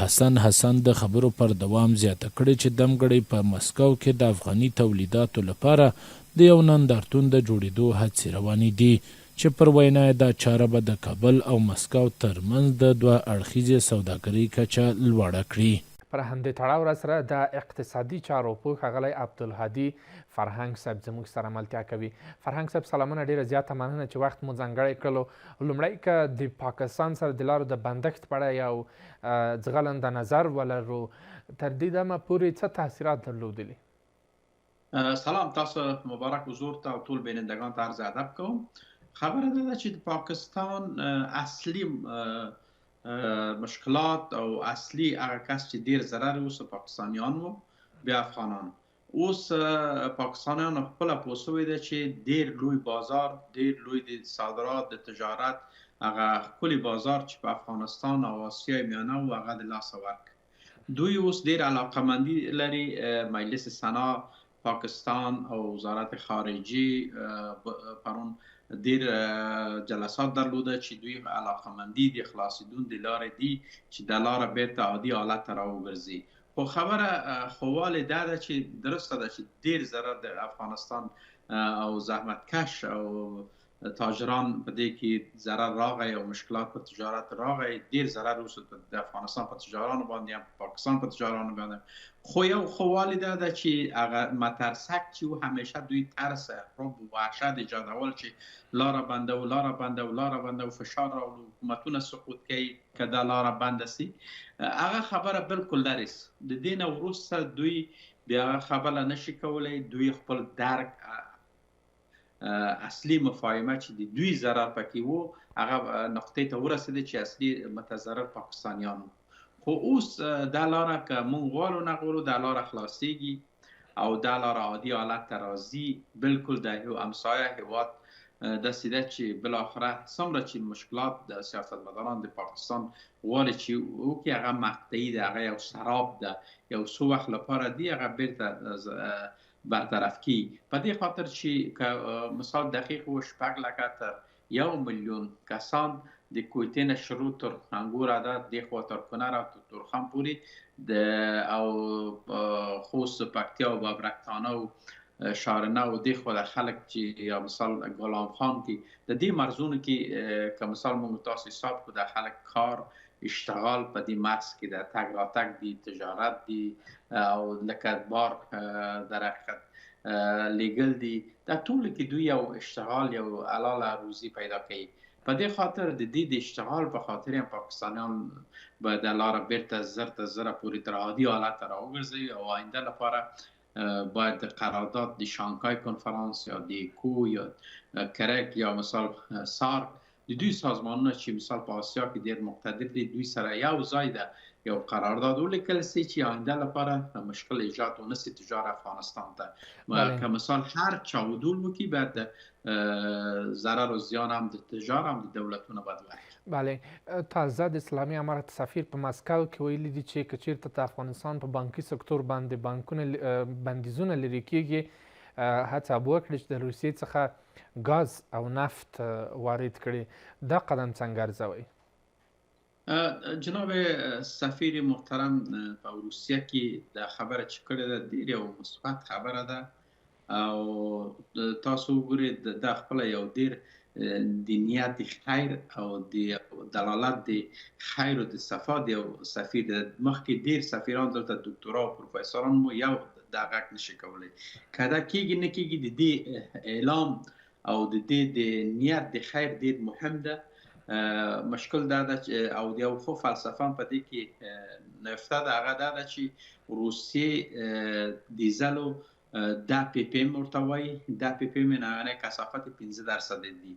حسن د خبرو پر دوام زیاته کړې چې دمګړی په مسکو کې د افغاني تولیداتو لپاره د یو نندارتون د جوړېدو هڅې روانې دي چې پر وینا دا چاره به د کابل او مسکو ترمنځ د دوه اړخیزې سوداګرۍ کچه لوړه کړي. پر همدې تړاو را سره د اقتصادي چارو پوه ښاغلی عبدالهادي فرهنګ صاحب زموږ سره ملتیا کوي. فرهنګ صاحب سلامونه، ډېره زیاته مننه چې وخت مو ځانګړی کړلو. لومړی که د پاکستان سره د لارو د بندښت په اړه یو ځغلنده نظر ولرو، تر دې دمه پورې څه تاثیرات درلودلي؟ سلام، تاسو مبارک حضور ته او ټول بینندگان ته عرض ادب کوم. خبره ده چې د پاکستان اصلي مشکلات او اصلي هغه کس چې ډیر ضرر اوس پاکستانیان وو بیا افغانان. اوس پاکستانیان خپل پوه شوي دي چې ډیر لوی بازار، ډیر لوی د صادرات د تجارت هغه ښکلي بازار چې په افغانستان او اسیا میانه و هغه د لاسه ورکړ. دوی اوس ډیر علاقمندي لري. مجلس سنا پاکستان او وزارت خارجي پرون ډیر جلسات درلوده چې دوی علاقمندي د خلاصیدون د لارې دي چې د لاره بیرته عادي حالت ته راوګرځي. خو خبره خواله ده چې درسته ده چې ډیر ضرر د افغانستان او زحمتکش او تاجران په دې کې ضرر راغی او مشکلات په تجارت راغی. ډیر ضرر اوس د افغانستان په تجارانو باندې هم پاکستان په تجارانو باندې. خو یو خواله ده چې هغه مترسک چې همیشه دوی ترس رعب و وحشت ایجادول چې لاره بنده و فشار راوړو، حکومتونه سقوط کوي که دا لاره بنده سي. هغه خبره بالکل لرې است. د دې نه وروسته دوی بیا هغه خبره نشي کولی. دوی خپل درک اصلي مفاهمه چې د دوی ضرر پکې وو هغه نقطې ته ورسېده چې اصلي متضرر پاکستانیان. خو اوس دا لاره که مونږ غواړو نه غواړو دا لاره خلاصېږي او دا لاره عادي حالت ته راځي. بالکل د یو همسایه هېواد داسې ده چې بالاخره څومره چې مشکلات د سیاستمداران د پاکستان غواړي چې وکړي هغه مقطعي ده، هغه یو سراب ده، یو څو وخت لپاره دی هغه بیرته برطرف کی. په دې خاطر چې مثال دقیق و 6 لکه تر 1 میلیون کسان د کویتې نه شروع تر انګوره ده دې خوا تر کنر او تورخم پورې او خوست، پکتیا او ببرکتانه او شارنه او دې خوا د خلک چې یا مثال غلام خان کې د دې مرزونو کې که مثال موږ تاسو حساب کو د خلک کار اشتغال په دې مرز کې د تګ راتګ دی، تجارت دی او لکه بار در حقیقت لیگل دی. دا ټول کې دوی یو اشتغال یو حلاله روزي پیدا کوي. په دې خاطر د دې د اشتغال په خاطر هم پاکستانیان به د لاره بیرته زر پورې تر عادي حالت ته راوګرځوي او آینده لپاره باید د قرارداد د شانګهای کنفرانس یا د کو یا کرک یا مثال سارک د دوی سازمانونه چې مثال په آسیا کې ډېر مقتدر دي دوی سره یو ځای ده یو قرارداد ولیکل سي چې آینده لپاره مشکل ایجاد ونه سي تجارت افغانستان ته. که مثال هر چا ودول وکړي باید ضرر و زیان هم د تجارت هم د دولتونه باید ورکړي. بله، تازه د اسلامي امارت سفیر په مسکو کې ویلي دي چې که چیرته د افغانستان په بانکي سکتور باندې بندیزونه لرې کیږي هڅه وکړي چې د روسیې څخه ګاز او نفت وارد کړي. دا قدم څنګه ارزوئ؟ جناب سفیر محترم په روسیه کې د خبره چې کړې ده ډېر یو مثبت خبره ده او تاسو وګورئ د خپل یو ډېر د نیت خیر او د دلالت د خیر او د صفا د سفیر مخکې ډیر سفیران دلته دکتورا او پروفیسوران مو یو دغه نشي کولای کدا کېږي نه کېږي د دې اعلام او د دې د نیت د خیر ډیر مهم ده مشکل دا ده او د یو خو فلسفه په دې کې نفته ده هغه دا چې روسیې دیزلو دا پی پی ام ورته وایي دا پی پی ام نه کثافت 15% دي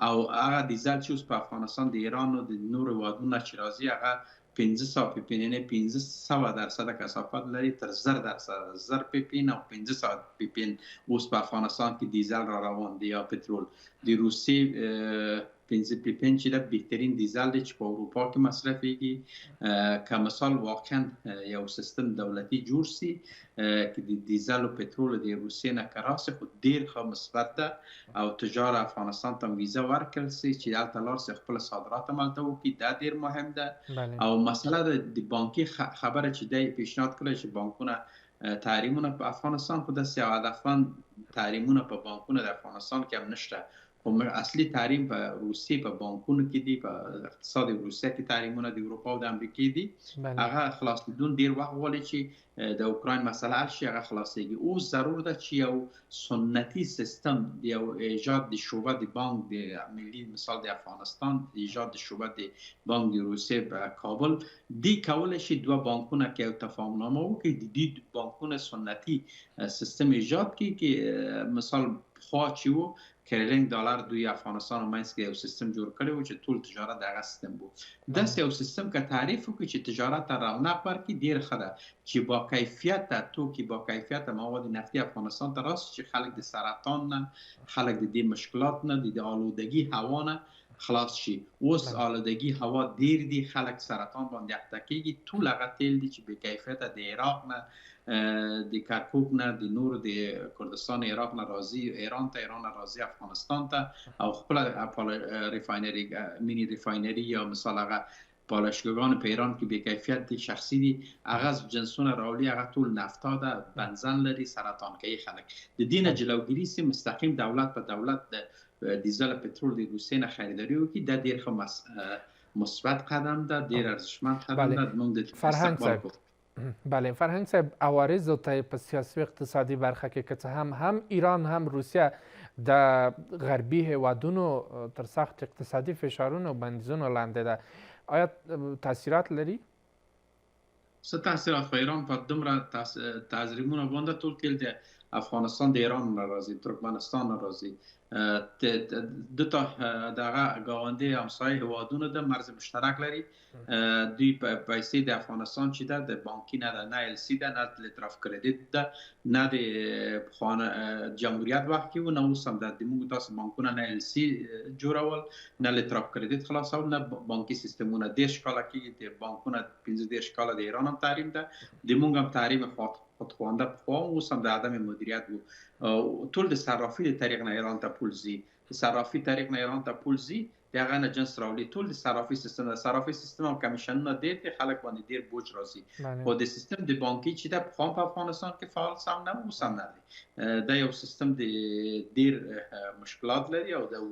او هغه دیزل چې اوس په افغانستان د ایران او د نورو هیوادونو چې راځي هغه 500 پی پی نه 500% کثافت لري تر 0% پی پی او 500 پی پی اوس په افغانستان کې دیزل را روان دي یا پټرول د روسي 5 پی پی چې د بهترین دیزل دی چې په اروپا کې مصرفيږي که مثال واقعا یو سیستم دولتي جوړ سي کې د دیزل او پټرول د روسي نه کراسه خو ډیر ښه مثبت ده او تجار افغانستان ته ویزا ورکړل سي چې دلته لار سي خپل صادرات عملته وکړي دا ډیر مهم ده او مسله د بانکي خبره چې د پیشنهاد کړی چې بانکونه تحریمونه په افغانستان خو د سیادتفن تحریمونه په بانکونه د افغانستان کې هم نشته خو اصلي تحریم په روسي په بانکونو کې دي په اقتصاد روسیه کې تحریمونه د اروپا او د امریکا دي هغه خلاصیدون ډیر وخت غواړي چې د اوکراین مسله حل شي هغه خلاصيږي او ضرور ده چې یو سنتي سیستم یو ایجاد د شعبه د بانک د ملي مثال د افغانستان ایجاد د شعبه د بانک د روسیه په کابل دی کولای شي دوه بانکونه کې یو تفاهمنامه وکړي د دې بانکونه سنتي سیستم ایجاد کړي چې مثال خو چې وو کرلینګ ډالر دوی افغانستان مینس کې یو سیستم جوړ کړی و چې ټول تجارت دغه سیستم وو دا یو سیستم که تعریف وکړي چې تجارت ته رونق ورکړي ډیر ښه ده چې با کیفیت توکي با کیفیت مواد نفتي افغانستان ته راسي چې خلک د سرطان نه خلک د دې مشکلات نه د آلودگی هوا نه خلاص شي اوس آلودگی هوا ډیر دي خلک سرطان باندې اخته کیږي ټول هغه تیل دي چې به کیفیت د عراق نه د کرکوک نه د نور د کردستان عراق نه راځي ایران نه راځي افغانستان ته او خپل ریفاینری مینی ریفاینری یا مثال هغه پالایشگاهان په ایران کې به کیفیت دي شخصي دي هغه جنسونه راولي هغه ټول نفتا ده بنزن لري سرطان کوي خلک د دین جلوگیری سي مستقیم دولت په دولت د دیزل پټرول د روسیې نه خریداري وکړي د ډیر ښه مثبت قدم ده ډیر ارزښتمن قدم ده موږ د فرهنګ بله فرهنگ صاحب عوارض ته په سیاسی و اقتصادی برخه کې که هم ایران هم روسیه د غربی هیوادونو تر سخت اقتصادی فشارونو و بندیزونو لاندې ده آیا تاثیرات لري؟ څه تاثیرات په ایران په دومره تعظیمونه باندې ټول کې د افغانستان د ایران راځي ترکمنستان راځي دو تا دغه گاونډي همسایه هیوادونه د مرز مشترک لري دوی پیسې د افغانستان چې ده د بانکي نه ده نه ال سی ده نه لتراف کریدیت ده نه د خانه جمهوریت وخت کې و نه اوس هم ده د موږ تاسو بانکونه نه ال سی جوړول نه لتراف کریدیت خلاصول نه بانکي سیستمونه د شکاله کې د بانکونه 15 شکاله د ایران هم تحریم ده د موږ هم تحریم خودخوانده په اوس هم د عدم مدیریت وو ټول د صرافي د طریق نه ایران ته پول زی صرافي طریق نه ایران ته پول زی دغه نه جنس راولي ټول د صرافي سیستم او کمیشنونه ډېر خلک باندې ډېر بوج راځي خو د سیستم د بانکي چې په افغانستان کې فعال سم نه اوس هم نه دی دا یو سیستم د ډېر مشکلات لري او د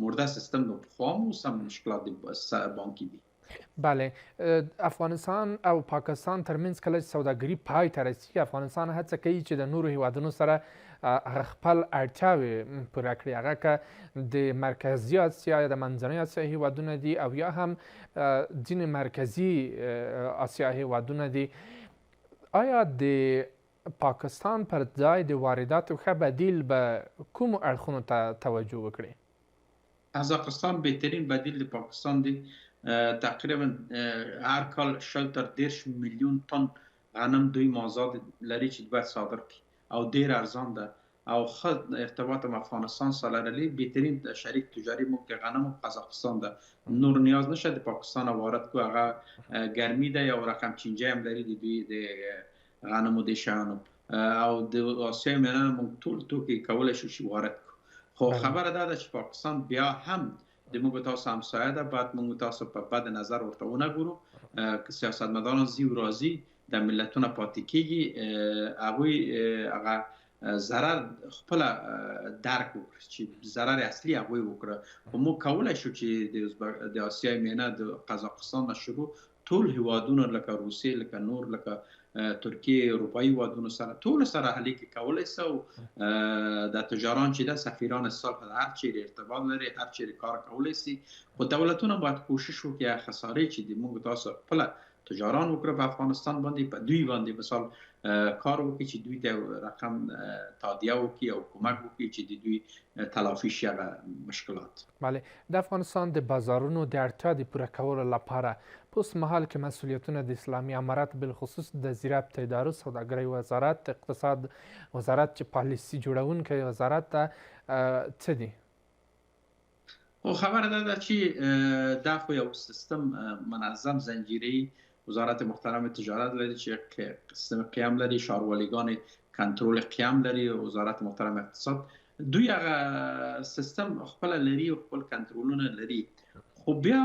مرده سیستم نو په اوس هم مشکلات د بانکي دي بله افغانستان او پاکستان ترمنځ کله چې سوداګري پای ته رسیږي افغانستان هڅه کوي چې د نورو هیوادونو سره خپل اړتیاوې پوره کړي هغه که د مرکزي اسیا یا د منځنۍ اسیا هیوادونه دي او یا هم ځینې مرکزي اسیا هیوادونه دي آیا د پاکستان پر ځای د وارداتو ښه بدیل به کومو اړخونو ته توجه وکړي؟ قزاقستان بهترین بدیل د پاکستان دی تقریبا هر کال 10 میلیون تن غنم دوی مازاد لري چې باید صادر کړي او ډیر ارزان ده او ښه ارتباط هم افغانستان سره لري بهترین شریک تجاري مو کې غنم قزاقستان ده نور نیاز نشه د پاکستان وارد کو هغه ګرمي ده یو رقم چینجه هم لري د دوی د غنمو د شانو او د آسیا ملل مو ټول توکي کولای شي وارد خو خبره ده چې پاکستان بیا هم د موږ تاسو همسایه ده بعد موږ تاسو په بد نظر ورته ونه ګورو که سیاستمداران زی و راضي د ملتونو پاتې کیږي هغه ضرر خپل درک وکړي چې ضرر اصلي هغه وکړه خو موږ کولای شو چې د آسیای میانه د قزاقستان نه شروع ټول هیوادونه لکه روسیه لکه نور لکه ترکیه اروپایي هیوادونو سره ټول سره اړیکې کولای سو د تجاران چې د سفیران صلح هر چیرې ارتباط لري هر چیرې کار کولای شي خو دولتونه باید کوشش وکړي خسارې چې د موږ تاسو خپل تجاران وکړه په افغانستان باندې په دوی باندې مثال کار وکړي چې دوی ته رقم تادیه وکړي او کومک وکړي چې د دوی تلافی شي مشکلات. بله، د افغانستان د بازارونو د اړتیا د پوره کولو لپاره په اوس مهال کې مسؤلیتونه د اسلامي امارت بالخصوص د زیربط ادارو سوداګرۍ وزارت اقتصاد وزارت چې پالیسي جوړونکی وزارت ته څه دي؟ خو خبره ده چې دا خو یو سیستم منظم زنجیره‌ای وزارت محترم تجارت لري چې سیستم قیام لري ښاروالګان کنټرول قیام لري وزارت محترم اقتصاد دوی هغه سیستم خپل لري او خپل کنټرولونه لري خو بیا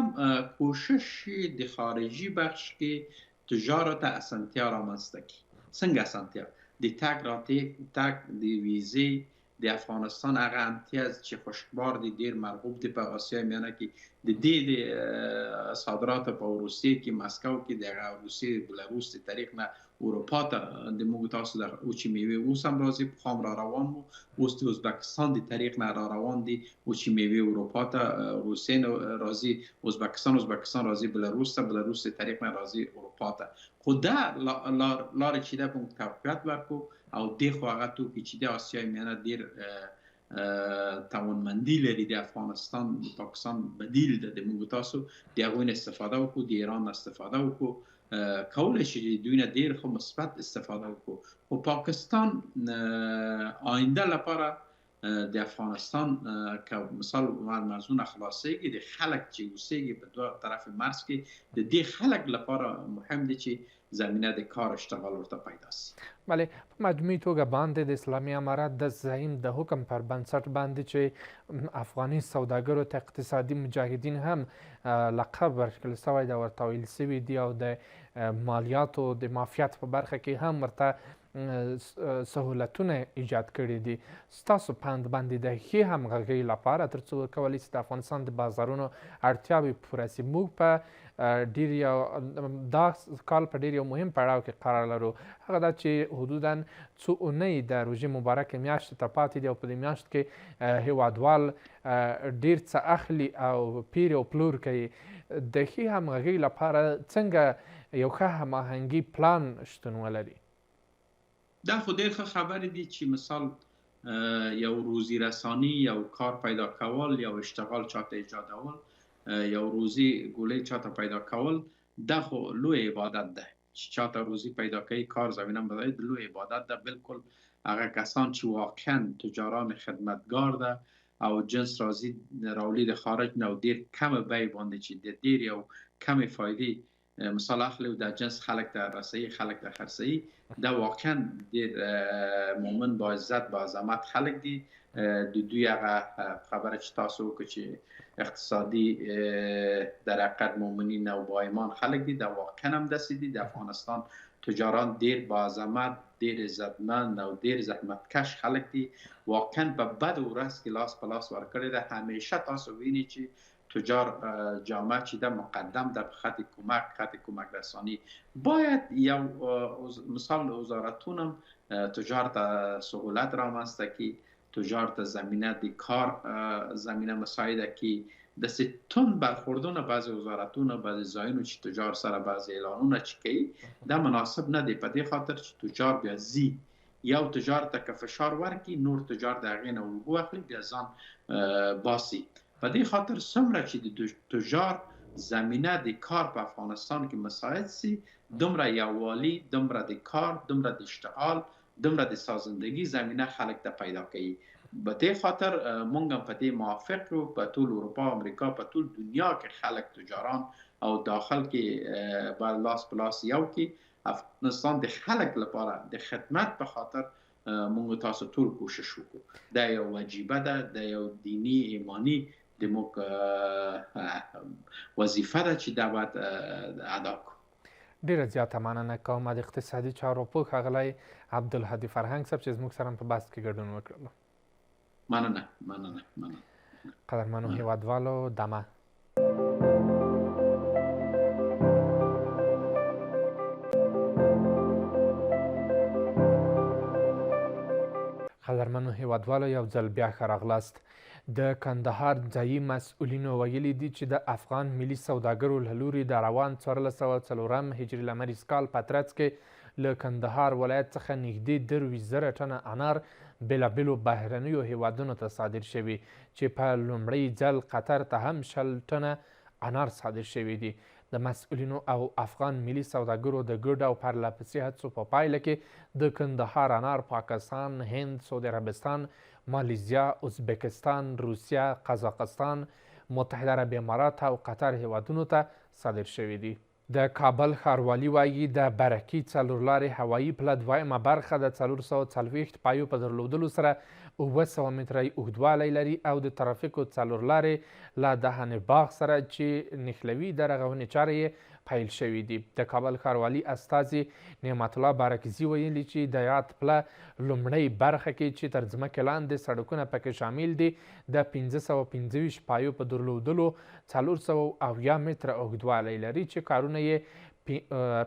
کوشش د خارجي بخش کې تجارت اسانتیا رامنځته کړي. څنګه اسانتیا؟ د تګ راتګ د ویزې د افغانستان هغه امتیاز چې خوشبار دي ډیر مرغوب دي په آسیا میانه کې د دې صادرات په روسیې کې مسکو کې د روسیې بلاروس د طریق نه اروپا ته د موږ تاسو د اوچ میوه اوس هم راځي خام را روان وو اوس د ازبکستان د طریق نه را روان دي اوچ میوه اروپا ته روسیې راځي ازبکستان راځي بلاروس د طریق نه راځي اروپا ته خو دا لار چې د موږ توقعات ورکو او دغه هغه توکي چې د آسیا میانه ډیر توانمندي لري د افغانستان د پاکستان بدیل د موږ تاسو د هغوی استفاده وکړو د ایران استفاده وکړو کولای شي دوی نه ډیر خو مثبت استفاده وکړو خو پاکستان آینده لپاره د افغانستان که مثال مرزونه خلاصيږي د خلک چې اوسېږي په دوه طرف مرز کې د دې خلک لپاره مهم دي چې زمینه د کار اشتغال ورته پیدا شي. بله، په مجموعي توګه باندې د اسلامي امارت د زعیم د حکم پر بنسټ باندې چې افغاني سوداګرو ته اقتصادي مجاهدین هم لقب ورکړل شوی دی ورته ویل شوي دي او د مالیاتو د معافیت په برخه کې هم ورته سهولتونه ایجاد کړي دي. ستاسو پند باندې د ښې همغږۍ لپاره تر څو کولی شي د افغانستان د بازارونو اړتیاوې پوره شي موږ په ډیر یو دا کال په ډیر یو مهم پړاو کې قرار لرو هغه دا چې حدودا څو اونۍ د روژې مبارکې میاشتې ته پاتې دي او په دې میاشت کې هیوادوال ډیر څه اخلي او پیر او پلور کوي. د ښې همغږۍ لپاره څنګه یو ښه هماهنګي پلان شتون ولري؟ دا خو ډېر ښه خبرې دي چې مثال یو روزي رسانی یو کار پیدا کول یو اشتغال چاته ایجادول یو روزي ګولې چاته پیدا کول دا خو لوی عبادت ده چې چاته روزي پیدا کوي کار زمینه بدای د لوی عبادت ده. بالکل هغه کسان چې واقعا تجاران خدمتگار ده او جنس راولی د خارج نه ډیر کم بیه باندې چې د ډیر یو کم فایده مثال اخلي او د جنس خلک ته رسي خلک ته خرڅي دا واقعا ډیر مومن با عزت با عظمت خلک دي د دوی هغه خبره چې تاسو چې اقتصادي در حقیقت مومنین او با ایمان خلک دي دا واقعا هم داسې دي. د افغانستان تجاران ډیر با عظمت ډیر عزتمند او ډیر زحمتکش خلک دي واقعا په بد ورځ کې لاس په لاس ورکړي ده. همیشه تاسو وینئ چې تجار جامعه چې د مقدم در خط کمک رسانی باید یو مثال وزارتونم تجار ته سهولت رامنځته کړي تجار ته زمینه د کار زمینه مساعده کړي د ستون برخوردونه بعضی وزارتونه بعضی ځایونو چې تجار سره بعضی اعلانونه چې کوي دا مناسب نه دی په دې خاطر چې تجار بیا زی یو تجار ته که فشار ورکړي نور تجار د هغې نه الګو اخلي بیا ځان باسي. په دې خاطر څومره چې د تجار زمینه د کار په افغانستان کې مساعد شي دومره یووالي دومره د کار دومره د اشتغال دومره د سازندگی زمینه خلک ته پیدا کوي. په دې خاطر مونږ هم په دې موافق یو په ټول اروپا امریکا په ټول دنیا کې خلک تجاران او داخل کې بل لاس په لاس یو کې افغانستان د خلک لپاره د خدمت په خاطر مونږ تاسو ټول کوشش وکړو. دا یو واجبه ده د یو دینی ایمانی د موږ وظیفه ده چې دا باید ادا کړو. ډیره زیاته مننه کوم د اقتصادي چارو پوه ښاغلی عبدالهادي فرهنګ صاحب چې زموږ سره په بحث کې ګډون وکړلو. مننه. قدرمنو هیوادوالو دمه. قدرمنو هیوادوالو یو ځل بیا ښه راغلاست. د کندهار ځایي مسؤلینو ویلي دي چې د افغان ملي سوداګرو له لوري د روان 1404 هجري لمریز کال په ترڅ کې له کندهار ولایت څخه نږدې 23,000 ټنه انار بېلابېلو بهرنیو هیوادونو ته صادر شوي چې په لومړی ځل قطر ته هم 100 ټنه انار صادر شوي دي. د مسؤلینو او افغان ملي سوداګرو د ګډ او پرلهپسې هڅو په پایله کې د کندهار انار پاکستان، هند، سعودي عربستان، مالیزیا، ازبکستان، روسیه، قزاقستان، متحده عرب امارات او قطر هیوادونو ته صادر شوي دي. د کابل ښاروالي وایي د برکي څلورلارې هوایي پله دویمه برخه د 440 پایو په درلودلو سره 900 متره اوږدوالی لري او د ترافیکو څلورلارې له دهن باغ سره چې نښلوي د رغونې چارې یې پیل شوي دي. د کابل ښاروالي استازي نعمت الله بارکزي ویلي چې د یاد پله لومړۍ برخه کې چې تر ځمکې لاندې سړکونه پکې شامل دي د 525 پایو په درلودلو 470 متره اوږدوالی لري چې کارونه یې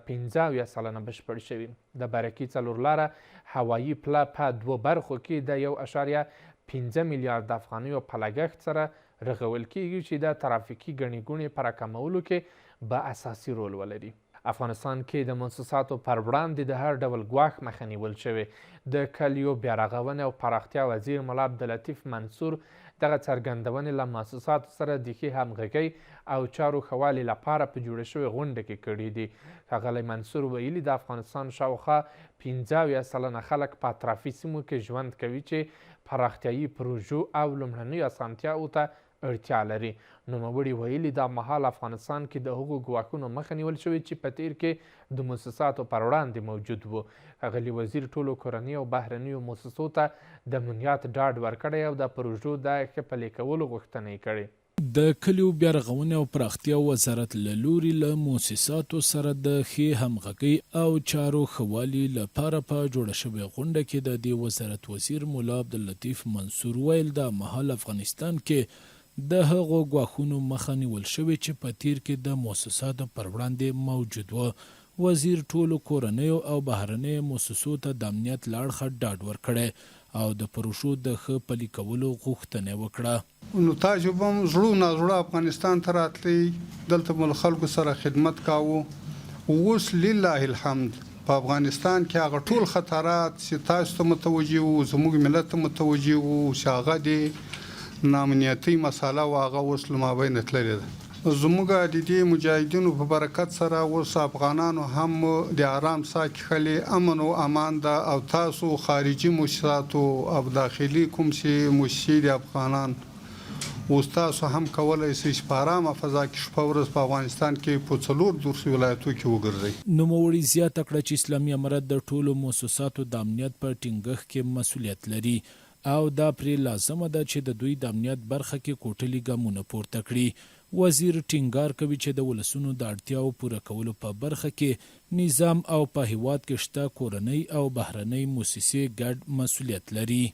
15 سلنه بشپړ شوي. د برکي څلورلاره هوایي پله په 2 برخو کې د 1.5 میلیارد افغانیو په لګښت سره رغول کیږي چې د ترافیکي ګڼې ګوڼې په راکمولو کې به اساسي رول ولري. افغانستان کې د موسساتو پر وړاندې د هر ډول ګواښ مخه نیول شوې. د کلیو بیارغونې او پراختیا وزیر ملا عبداللطیف منصور دغه څرګندونې له موسساتو سره د ښې همغږۍ او چارو ښه والي لپاره په جوړه شوې غونډه کې کړي دي. ښاغلی منصور ویلي د افغانستان شاوخوا 15 سلنه خلک په اطرافي سیمو کې ژوند کوي چې پراختیایي پروژو او لومړنیو اسانتیاوو ته اړتیا لري. نوموړي ویلي دا مهال افغانستان کې د هغو ګواښونو مخه نیول شوې چې په تیر کې د موسساتو پر وړاندې موجود وو. ښاغلي وزیر ټولو کورنیو او بهرنیو موسسو ته د امنیت ډاډ ورکړی او د پروژو د ښه پلي کولو غوښتنه یې کړې. د کلیو بیارغونې او پراختیا وزارت له لوري له موسساتو سره د ښې همغږۍ او چارو ښه والي لپاره په جوړه شوې غونډه کې د دې وزارت وزیر ملا عبداللطیف منصور ویل دا مهال افغانستان کې د هغو ګواښونو مخه نیول شوې چې په تیر کې د موسساتو پر وړاندې موجود و. وزیر ټولو کورنیو او بهرنیو موسسو ته د امنیت له اړخه ډاډ ورکړی او د پروژو د ښه پلي کولو غوښتنه وکړه. نو تاسو هم زړه افغانستان ته راتلی، دلته مو خلکو سره خدمت کاوه. اوس لله الحمد په افغانستان کې هغه ټول خطرات چې تاسو ته متوجه وو، زموږ ملت ته متوجه وو، چې هغه د نامنیتي مساله و هغه اوس له مابین تللې ده. زموږ د دې مجاهدینو په برکت سره اوس افغانانو هم د آرام ساه کښلې، امن او امان ده. او تاسو خارجي موسساتو او داخلي کوم چې موسسې د افغانان اوس تاسو هم کولی شئ چې په ارامه فضا کې شپه ورځ په افغانستان کې په 4 ولایتو کې وګرځئ. نوموړي زیاته کړه چې اسلامي امارت د ټولو موسساتو د امنیت په ټینګښت کې مسؤلیت لري او دا پرې لازمه ده چې د دوی د امنیت برخه کې کوټلي ګامونه پورته کړي. وزیر ټینګار کوي چې د ولسونو د اړتیاو پوره کولو په برخه کې نظام او په هیواد کې شته کورنۍ او بهرنۍ موسسې ګډ مسؤلیت لري.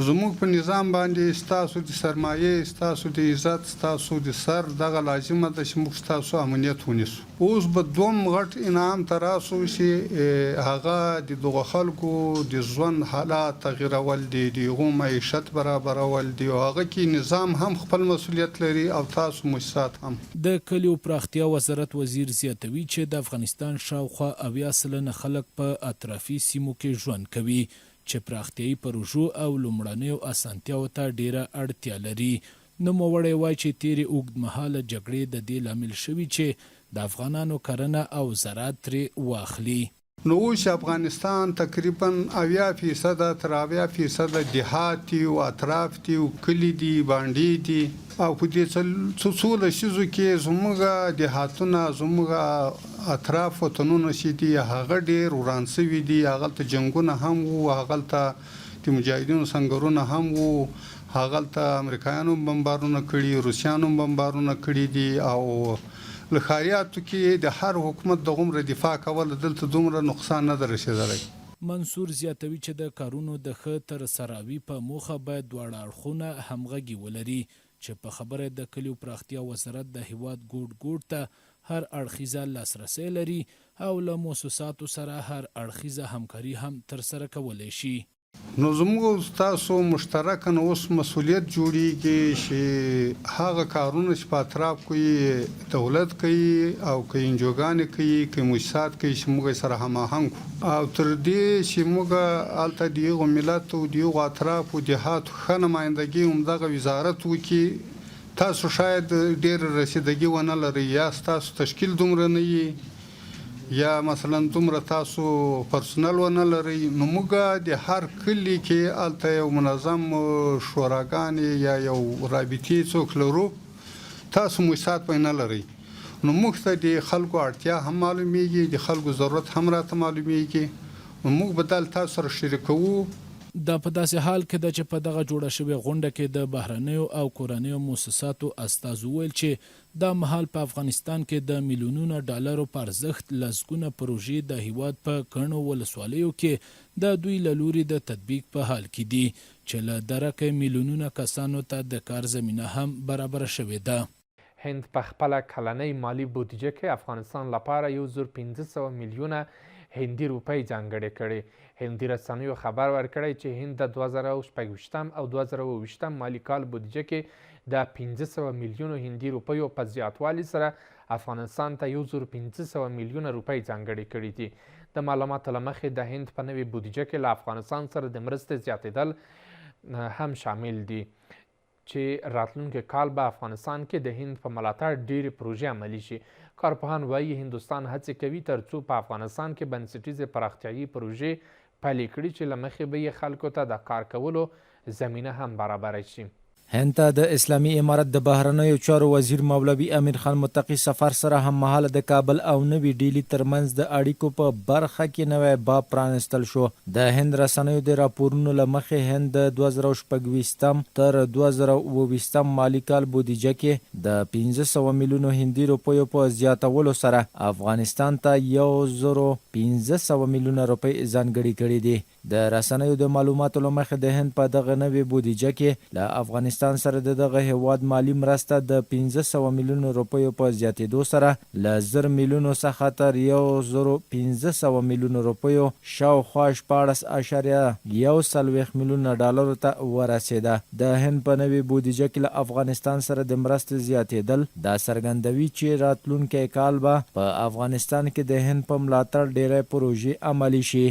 زموږ په نظام باندې ستاسو د سرمایې، ستاسو د عزت، ستاسو د سر دغه لازمه ده چې موږ ستاسو امنیت ونیسو. اوس به دوم غټ انعام ته راسو چې هغه د دغه خلکو د ژوند حالات تغیرول دي، د هغو معیشت برابرول دي، او هغه کې نظام هم خپل مسؤلیت لري او تاسو موسسات هم. د کلیو پراختیا وزارت وزیر زیاتوي چې د افغانستان شاوخوا 80 سلنه خلک په اطرافي سیمو کې ژوند کوي چې پراختیایي پروژو او لومړنیو اسانتیاو ته ډیره اړتیا لري. نوموړی وایي چې تیرې اوږدمهاله جګړې د دې لامل شوي چې د افغانانو کرنه او زراعت ترې واخلي. نو اوس افغانستان تقریبا 80% تر 80% دیهات او اطراف دي او کلی دي باندې دي. او په دې څو لسیزو کې زموږ دیهاتونه، زموږ اطراف وطنونه چې دي هغه ډېر وران شوي دي. هغلته جنګونه هم وو، هغلته د مجاهدینو سنګرونه هم وو، هغلته امریکایانو بمبارونه کړي، روسیانو بمبارونه کړي دي. او لخاریاتو کې د هر حکومت د غومره دفاع کول دلته دومره نقصان نه در رسېدلی. منصور زیاتوي چې د کارونو د ښه ترسروي په موخه باید دواړه اړخونه همغږي ولري چې په خبره د کلیو پراختیا وزارت د هیواد ګوټ ګوټ ته هر اړخیزه لاسرسی لري او له مؤسساتو سره هر اړخیزه همکاري هم ترسره کولی شي. نو زموږ ستاسو مشترکاً اوس مسؤلیت جوړیږي چې هغه کارونه چې په اطراف کې دولت کوي او که انجوګانې کوي که مؤسسات کوي چې موږ سره هماهنګ کړو او تر دې چې موږ هلته د هغو ملتو د هغو اطرافو دهاتو ښه نمایندګي همدغه وزارت وکړي. تاسو شاید ډېر رسیدګي ونه لرئ یا ستاسو تشکیل دومره نه وي یا مثلا دومره تاسو پرسونل ونه لرئ، نو موږ د هر کلي کې هلته یو منظم شوراګانې یا یو رابطې څوک لرو. تاسو مؤسسات پې نه لرئ، نو موږ ته د خلکو اړتیا هم معلومیږي، د خلکو ضرورت هم راته معلومیږي، نو موږ به دلته تاسو سره شریکوو. دا په داسې حال کې ده چې په دغه جوړه شوې غونډه کې د بهرنیو او کورنیو مؤسساتو استازو ویل چې دا مهال په افغانستان کې د میلیونونو ډالرو په ارزښت لسګونه پروژې د هیواد په کڼو ولسوالیو کې د دوی له لوري د تطبیق په حال کې دي چې له درکه میلیونونو کسانو ته د کار زمینه هم برابره شوې ده. هند په خپله کلنۍ مالی بودیجه کې افغانستان لپاره 1500 میلیونه هندي روپۍ ځانګړې کړې. هندي رسنیو خبر ورکړی چې هند د 2026 او 2027 مالی کال بودیجه کې د 1500 میلیونو هندي روپیو په زیاتوالي سره افغانستان ته 1500 میلیونه روپۍ ځانګړې کړي دي. د معلوماتو له مخې د هند په نوې بودیجه کې له افغانستان سره د مرستې زیاتېدل هم شامل دي چې راتلونکي کال به افغانستان کې د هند په ملاتړ ډېرې پروژې عملي شي. کارپوهان وایي هندوستان هڅې کوي ترڅو په افغانستان کې بنسټیزې پراختیایي پروژې پیل کړي چې له مخې به یې خلکو ته د کار کولو زمینه هم برابره شي. هند ته د اسلامي امارت د بهرنیو چارو وزیر مولوي امیر خان متقي سفر سره هم مهاله د کابل او نوي ډیلی ترمنځ د اړیکو په برخه کې نوی باب پرانستل شو. د هند رسنیو د راپورونو له مخې هند د 2026 تر 2027 مالی کال بودیجه کې د 1500 میلیونو هندي روپیو په زیاتولو سره افغانستان ته 1500 میلیونه روپۍ ځانګړي کړي دي. د رسنیو د معلوماتو له مخې د هند په دغه نوې بودیجه کې له افغانستان سره دغه هیواد مالی مرسته د 1500 میلیونو روپیو په زیاتېدو سره له 1000 میلیونو څخه تر 1500 میلیونو روپیو شاوخوا 14.1 میلیونه ډالرو ته ورسېده. د هند په نوې بودیجه کې له افغانستان سره د مرستې زیاتېدل دا څرګندوي چې راتلونکی کال به په افغانستان کې د هند په ملاتړ ډېرې پروژې عملي شي.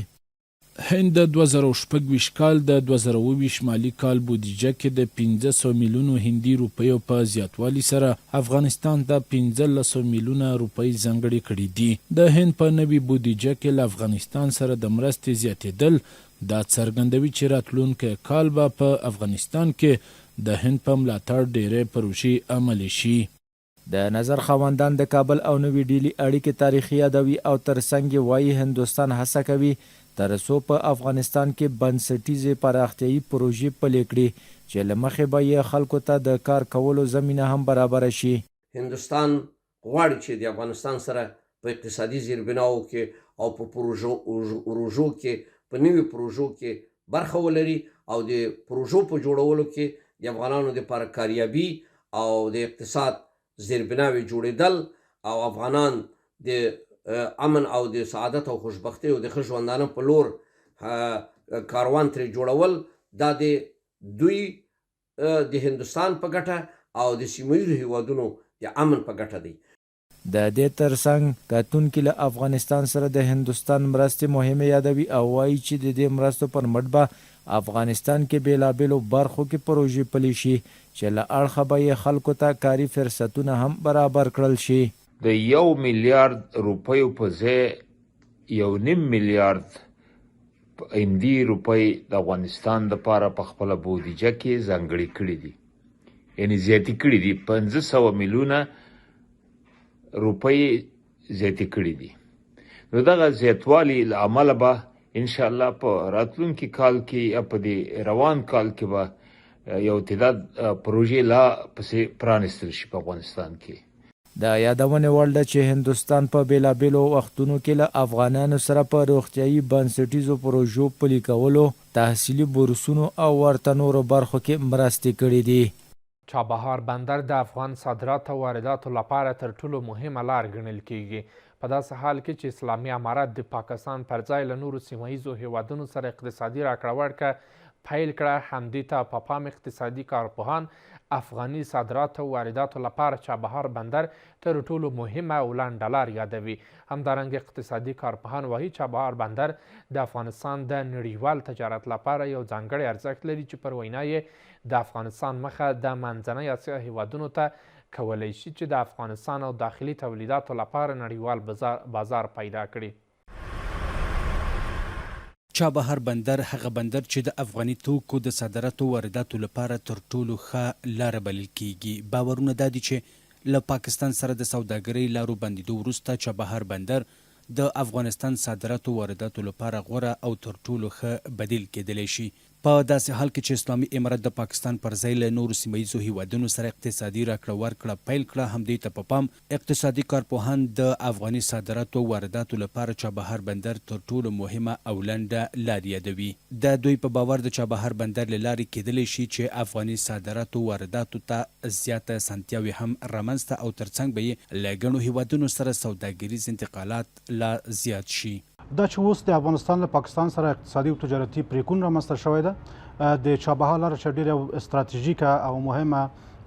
هند د 2026 کال د 2027 مالی کال بودیجه کې د 1500 میلیونو هندي روپیو په زیاتوالي سره افغانستان ته 1500 میلیونه روپۍ ځانګړي کړي دي. د هند په نوي بودیجه کې له افغانستان سره د مرستې زیاتېدل دا څرګندوي چې راتلونکی کال به په افغانستان کې د هند په ملاتړ ډېرې پروژې عملي شي. د نظر خواندان د کابل او نوي ډیلی اړیکې تاریخي یادوي او ترڅنګ یې وایي هندوستان هڅه کوي ترڅو په افغانستان کې بنسټیزې پراختیایي پروژې پلې کړي چې له مخې به یې خلکو ته د کار کولو زمینه هم برابره شي. هندوستان غواړي چې د افغانستان سره په اقتصادي زیربناوو کې او په پروژو کې په نوي پروژو کې برخه ولري او د پروژو په جوړولو کې د افغانانو لپاره کاریابي او د اقتصاد زیربناوي جوړېدل او افغانان د امن او د سعادت او خوشبختۍ او د ښه ژوندانه په لور کاروان ترې جوړول دا د دوی د هندوستان په ګټه او د سیمهییزو هیوادونو د امن په ګټه دی. د دې ترڅنګ کتونکي له افغانستان سره د هندوستان مرستې مهمه یادوي او وایي چې د دې مرستو پر مټ به افغانستان کې بیلابیلو برخو کې پروژې پلي شي چې له اړخه به یې خلکو ته کاري فرصتونه هم برابر کړل شي. د 1 میلیارد روپیو په ځای 1.5 میلیارد هندي روپۍ د افغانستان لپاره په خپله بودیجه کې ځانګړي کړي دي، یعنې زیاتې کړي دي، 500 میلیونه روپۍ زیاتې کړي دي. نو دغه زیاتوالي له امله به انشاءالله په راتلونکي کال کې یا په دې روان کال کې به یو تعداد پروژې لا پسې پرانستل شي په افغانستان کې. د یادونې وړ ده چې هندوستان په بېلابېلو وختونو کې له افغانانو سره په روغتیایي بنسټیزو پروژو پلي کولو، تحصیلي بورسونو او ورته نورو برخو کې مرستې کړې دي. چابهار بندر د افغان صادراتو او وارداتو لپاره تر ټولو مهمه لار ګڼل کیږي، په داسې حال کې چې اسلامي امارت د پاکستان پر ځای له نورو سیمه ییزو هیوادونو سره اقتصادي راکړه ورکړه پیل کړه. همدې ته په پام اقتصادي کارپوهان افغاني صادراتو او وارداتو لپاره چابهار بندر تر ټولو مهمه او لنډه لار یادوي. همدارنګه اقتصادي کارپوهان وایي چابهار بندر د افغانستان د نړیوال تجارت لپاره یو ځانګړی ارزښت لري چې پر وینا یې د افغانستان مخه د منځنۍ اسیا هیوادونو ته کولی شي چې د افغانستان او داخلي تولیداتو لپاره نړیوال بازار پیدا کړي. چابهار بندر هغه بندر چې د افغاني توکو د صادراتو او وارداتو لپاره تر ټولو ښه لاره بلل کیږي. باورونه دا دي چې له پاکستان سره د سوداګرۍ لارو بندیدو وروسته چابهار بندر د افغانستان صادراتو او وارداتو لپاره غوره او تر ټولو ښه بدیل کېدلی شي. په داسې حال کې چې اسلامي امارت د پاکستان پر ځای له نورو سیمه ییزو هیوادونو سره اقتصادي راکړه ورکړه پیل کړه، همدې ته په پام اقتصادي کارپوهان د افغاني صادراتو او وارداتو لپاره چابهار بندر تر ټولو مهمه او لنډه لار یادوي. د دوی په باور د چابهار بندر له لارې کېدلی شي چې افغاني صادراتو او وارداتو ته زیاته اسانتیاوې هم رامنځته او ترڅنګ به یې له ګڼو هیوادونو سره سوداګریز انتقالات لا زیات شي. دا چې اوس د افغانستان له پاکستان سره اقتصادي او تجارتي پریکون رامنځته شوی ده، د چابهار لاره چې ډېره استراتیژیکه او مهمه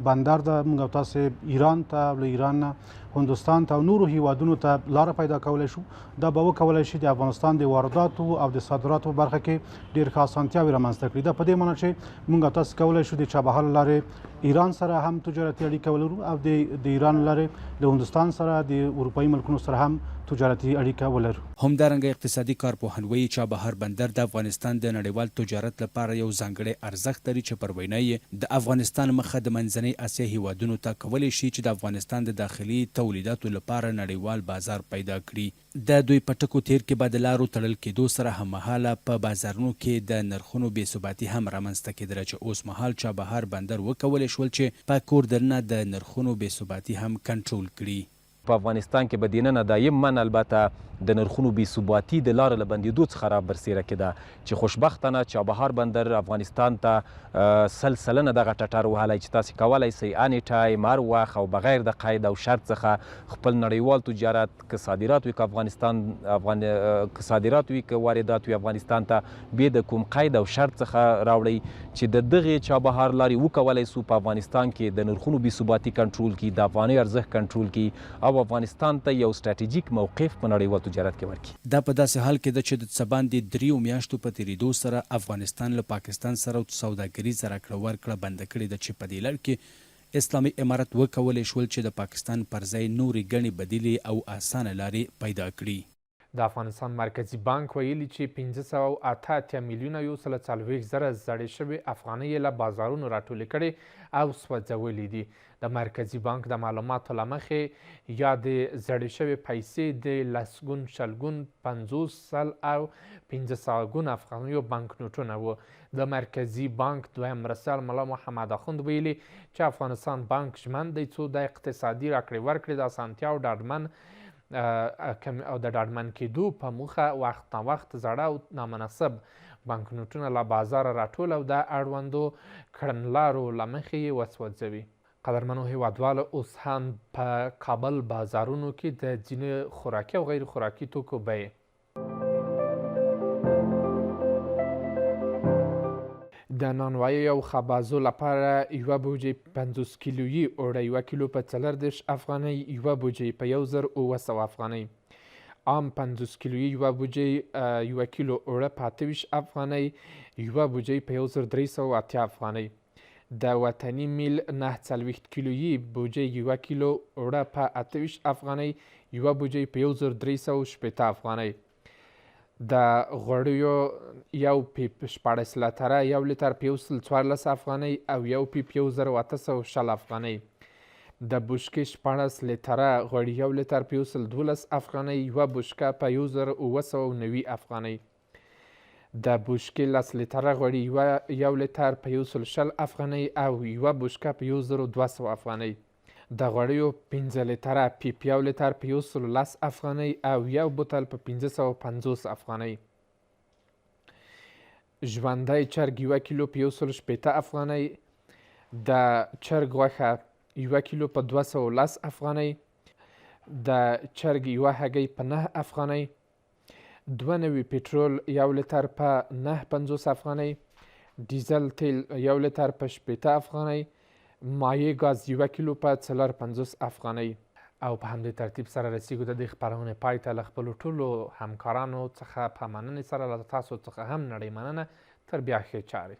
بندر ده، موږ او تاسې ایران ته، له ایران نه هندوستان ته او نورو هیوادونو ته لاره پیدا کولی شو. دا به وکولی شي د افغانستان د وارداتو او د صادراتو برخه کې ډېر ښه اسانتیاوې رامنځته کړي. دا په دې معنی چې موږ او تاسې کولی شو د چابهار له لارې ایران سره هم تجارتي اړیکه ولرو او د ایران له لارې د هندوستان سره د اروپایي ملکونو سره هم تجارتي اړیکه ولرو. همدارنګه اقتصادي کارپوهان وایي چابهار بندر د افغانستان د نړیوال تجارت لپاره یو ځانګړی ارزښت لري چې پر وینا یې د افغانستان مخه د منځنۍ اسیا هیوادونو ته کولی شي چې د افغانستان د داخلي تولیداتو لپاره نړیوال بازار پیدا کړي. د دوی په ټکو تیر کې به د لارو تړل کېدو سره هممهاله په بازارونو کې د نرخونو بې ثباتي هم رامنځته کېدله چې اوس مهال چابهار بندر وکولی شول چې په کور دننه د نرخونو بې ثباتي هم کنټرول کړي. په افغانستان کې به دننه دایم البته د نرخونو بې ثباتي د لارې له بندېدو څخه را برسېره کېده چې خوشبختانه چابهار بندر افغانستان ته سل سلنه دغه ټټر وهلی چې تاسې کولی سئ اني ټایم هر وخت او بغیر د قید او شرط څخه خپل نړیوال تجارت که صادرات وي که افغانستان که صادرات وي که واردات وي افغانستان ته بې د کوم قید او شرط څخه راوړئ چې د دغې چابهار لارې وکولی سو په افغانستان کې د نرخونو بې ثباتي کنټرول کړي، د افغانۍ ارزښت کنټرول کړي او افغانستان ته یو ستراتیژیک موقف په نړیوال تجارت کې ورکړي. دا په داسې حال کې ده چې د څه باندې 3 میاشتو په تېرېدو سره افغانستان له پاکستان سره سوداګریزه راکړه ورکړه بنده کړې ده چې په دې لړ کې اسلامي امارت وکولی شول چې د پاکستان پر ځای نورې ګڼې بدیلې او اسانه لارې پیدا کړي. د افغانستان مرکزی بانک ویلي چې 588 میلیونه 140 زره زړې شوې افغانۍ له بازارونو راټولې کړې او سوځولې دي. د مرکزی بانک د معلوماتو له مخې یا د زړې شوې پیسې د 10 شلګون 50 سل او 500 افغانیو بانک نوټونه وو. د مرکزی بانک دویم مرستیال ملا محمد اخوند ویلي چې افغانستان بانک ژمن دی څو د اقتصادي راکړې ورکړې د اسانتیا او د ډاډمن کېدو په موخه وخت نا وخت زړه او نامناسب بانکنوټونه له بازاره راټول او د اړوندو کړنلارو له مخې یې وسوځوي. قدرمنو هیوادوالو اوس هم په کابل بازارونو کې د ځینې خوراکي او غیر خوراکي توکو بیې د نانوایی او خبازو لپاره یوه بوجې 50 کیلویي اوړه 1 کیلو په 40 افغانۍ، یوه بوجې په 1900 افغانۍ، عام 50 کیلویي یوه بوجې 1 کیلو اوړه په 28 افغانۍ، یوه بوجې په 1380 افغانۍ. د وطني میل 49 کیلویي بوجې 1 کیلو اوړه په 28 افغانۍ، یوه بوجې په 1380 افغانۍ. د غوړیو یو پیپ 14 لتره 1 لیتر په 114 افغانۍ او یو پیپ 1810 افغانۍ. د بوشکې 14 لیتره غوړي 1 لیتر په 112 افغانۍ، یوه بوشکه په 1990 افغانۍ. د بوشکې 10 لیتره غوړي 1 لیتر په 120 افغانۍ او یوه بوشکه په 1200 افغانۍ. د غوړیو 15 لیتره پیپ 1 لیتر په 110 افغانۍ او یو بوتل په 1550 افغانۍ. ژوندی چرګ 1 کیلو په 180 افغانۍ. د چرګ غوښه 1 کیلو په 210 افغانۍ. د چرګ یوه هګۍ په 9 افغانۍ. 2 نوي پټرول 1 لیتر په 9.50 افغانۍ. ډیزل تیل 1 لیتر په 80 افغانۍ. مایع ګاز 1 کیلو په 450 افغانۍ. او په همدې ترتیب سره رسیږو د دې خپرونې پای ته. له خپلو ټولو همکارانو څخه په مننې سره له تاسو څخه هم نړۍ مننه. تر بیا ښې چارې.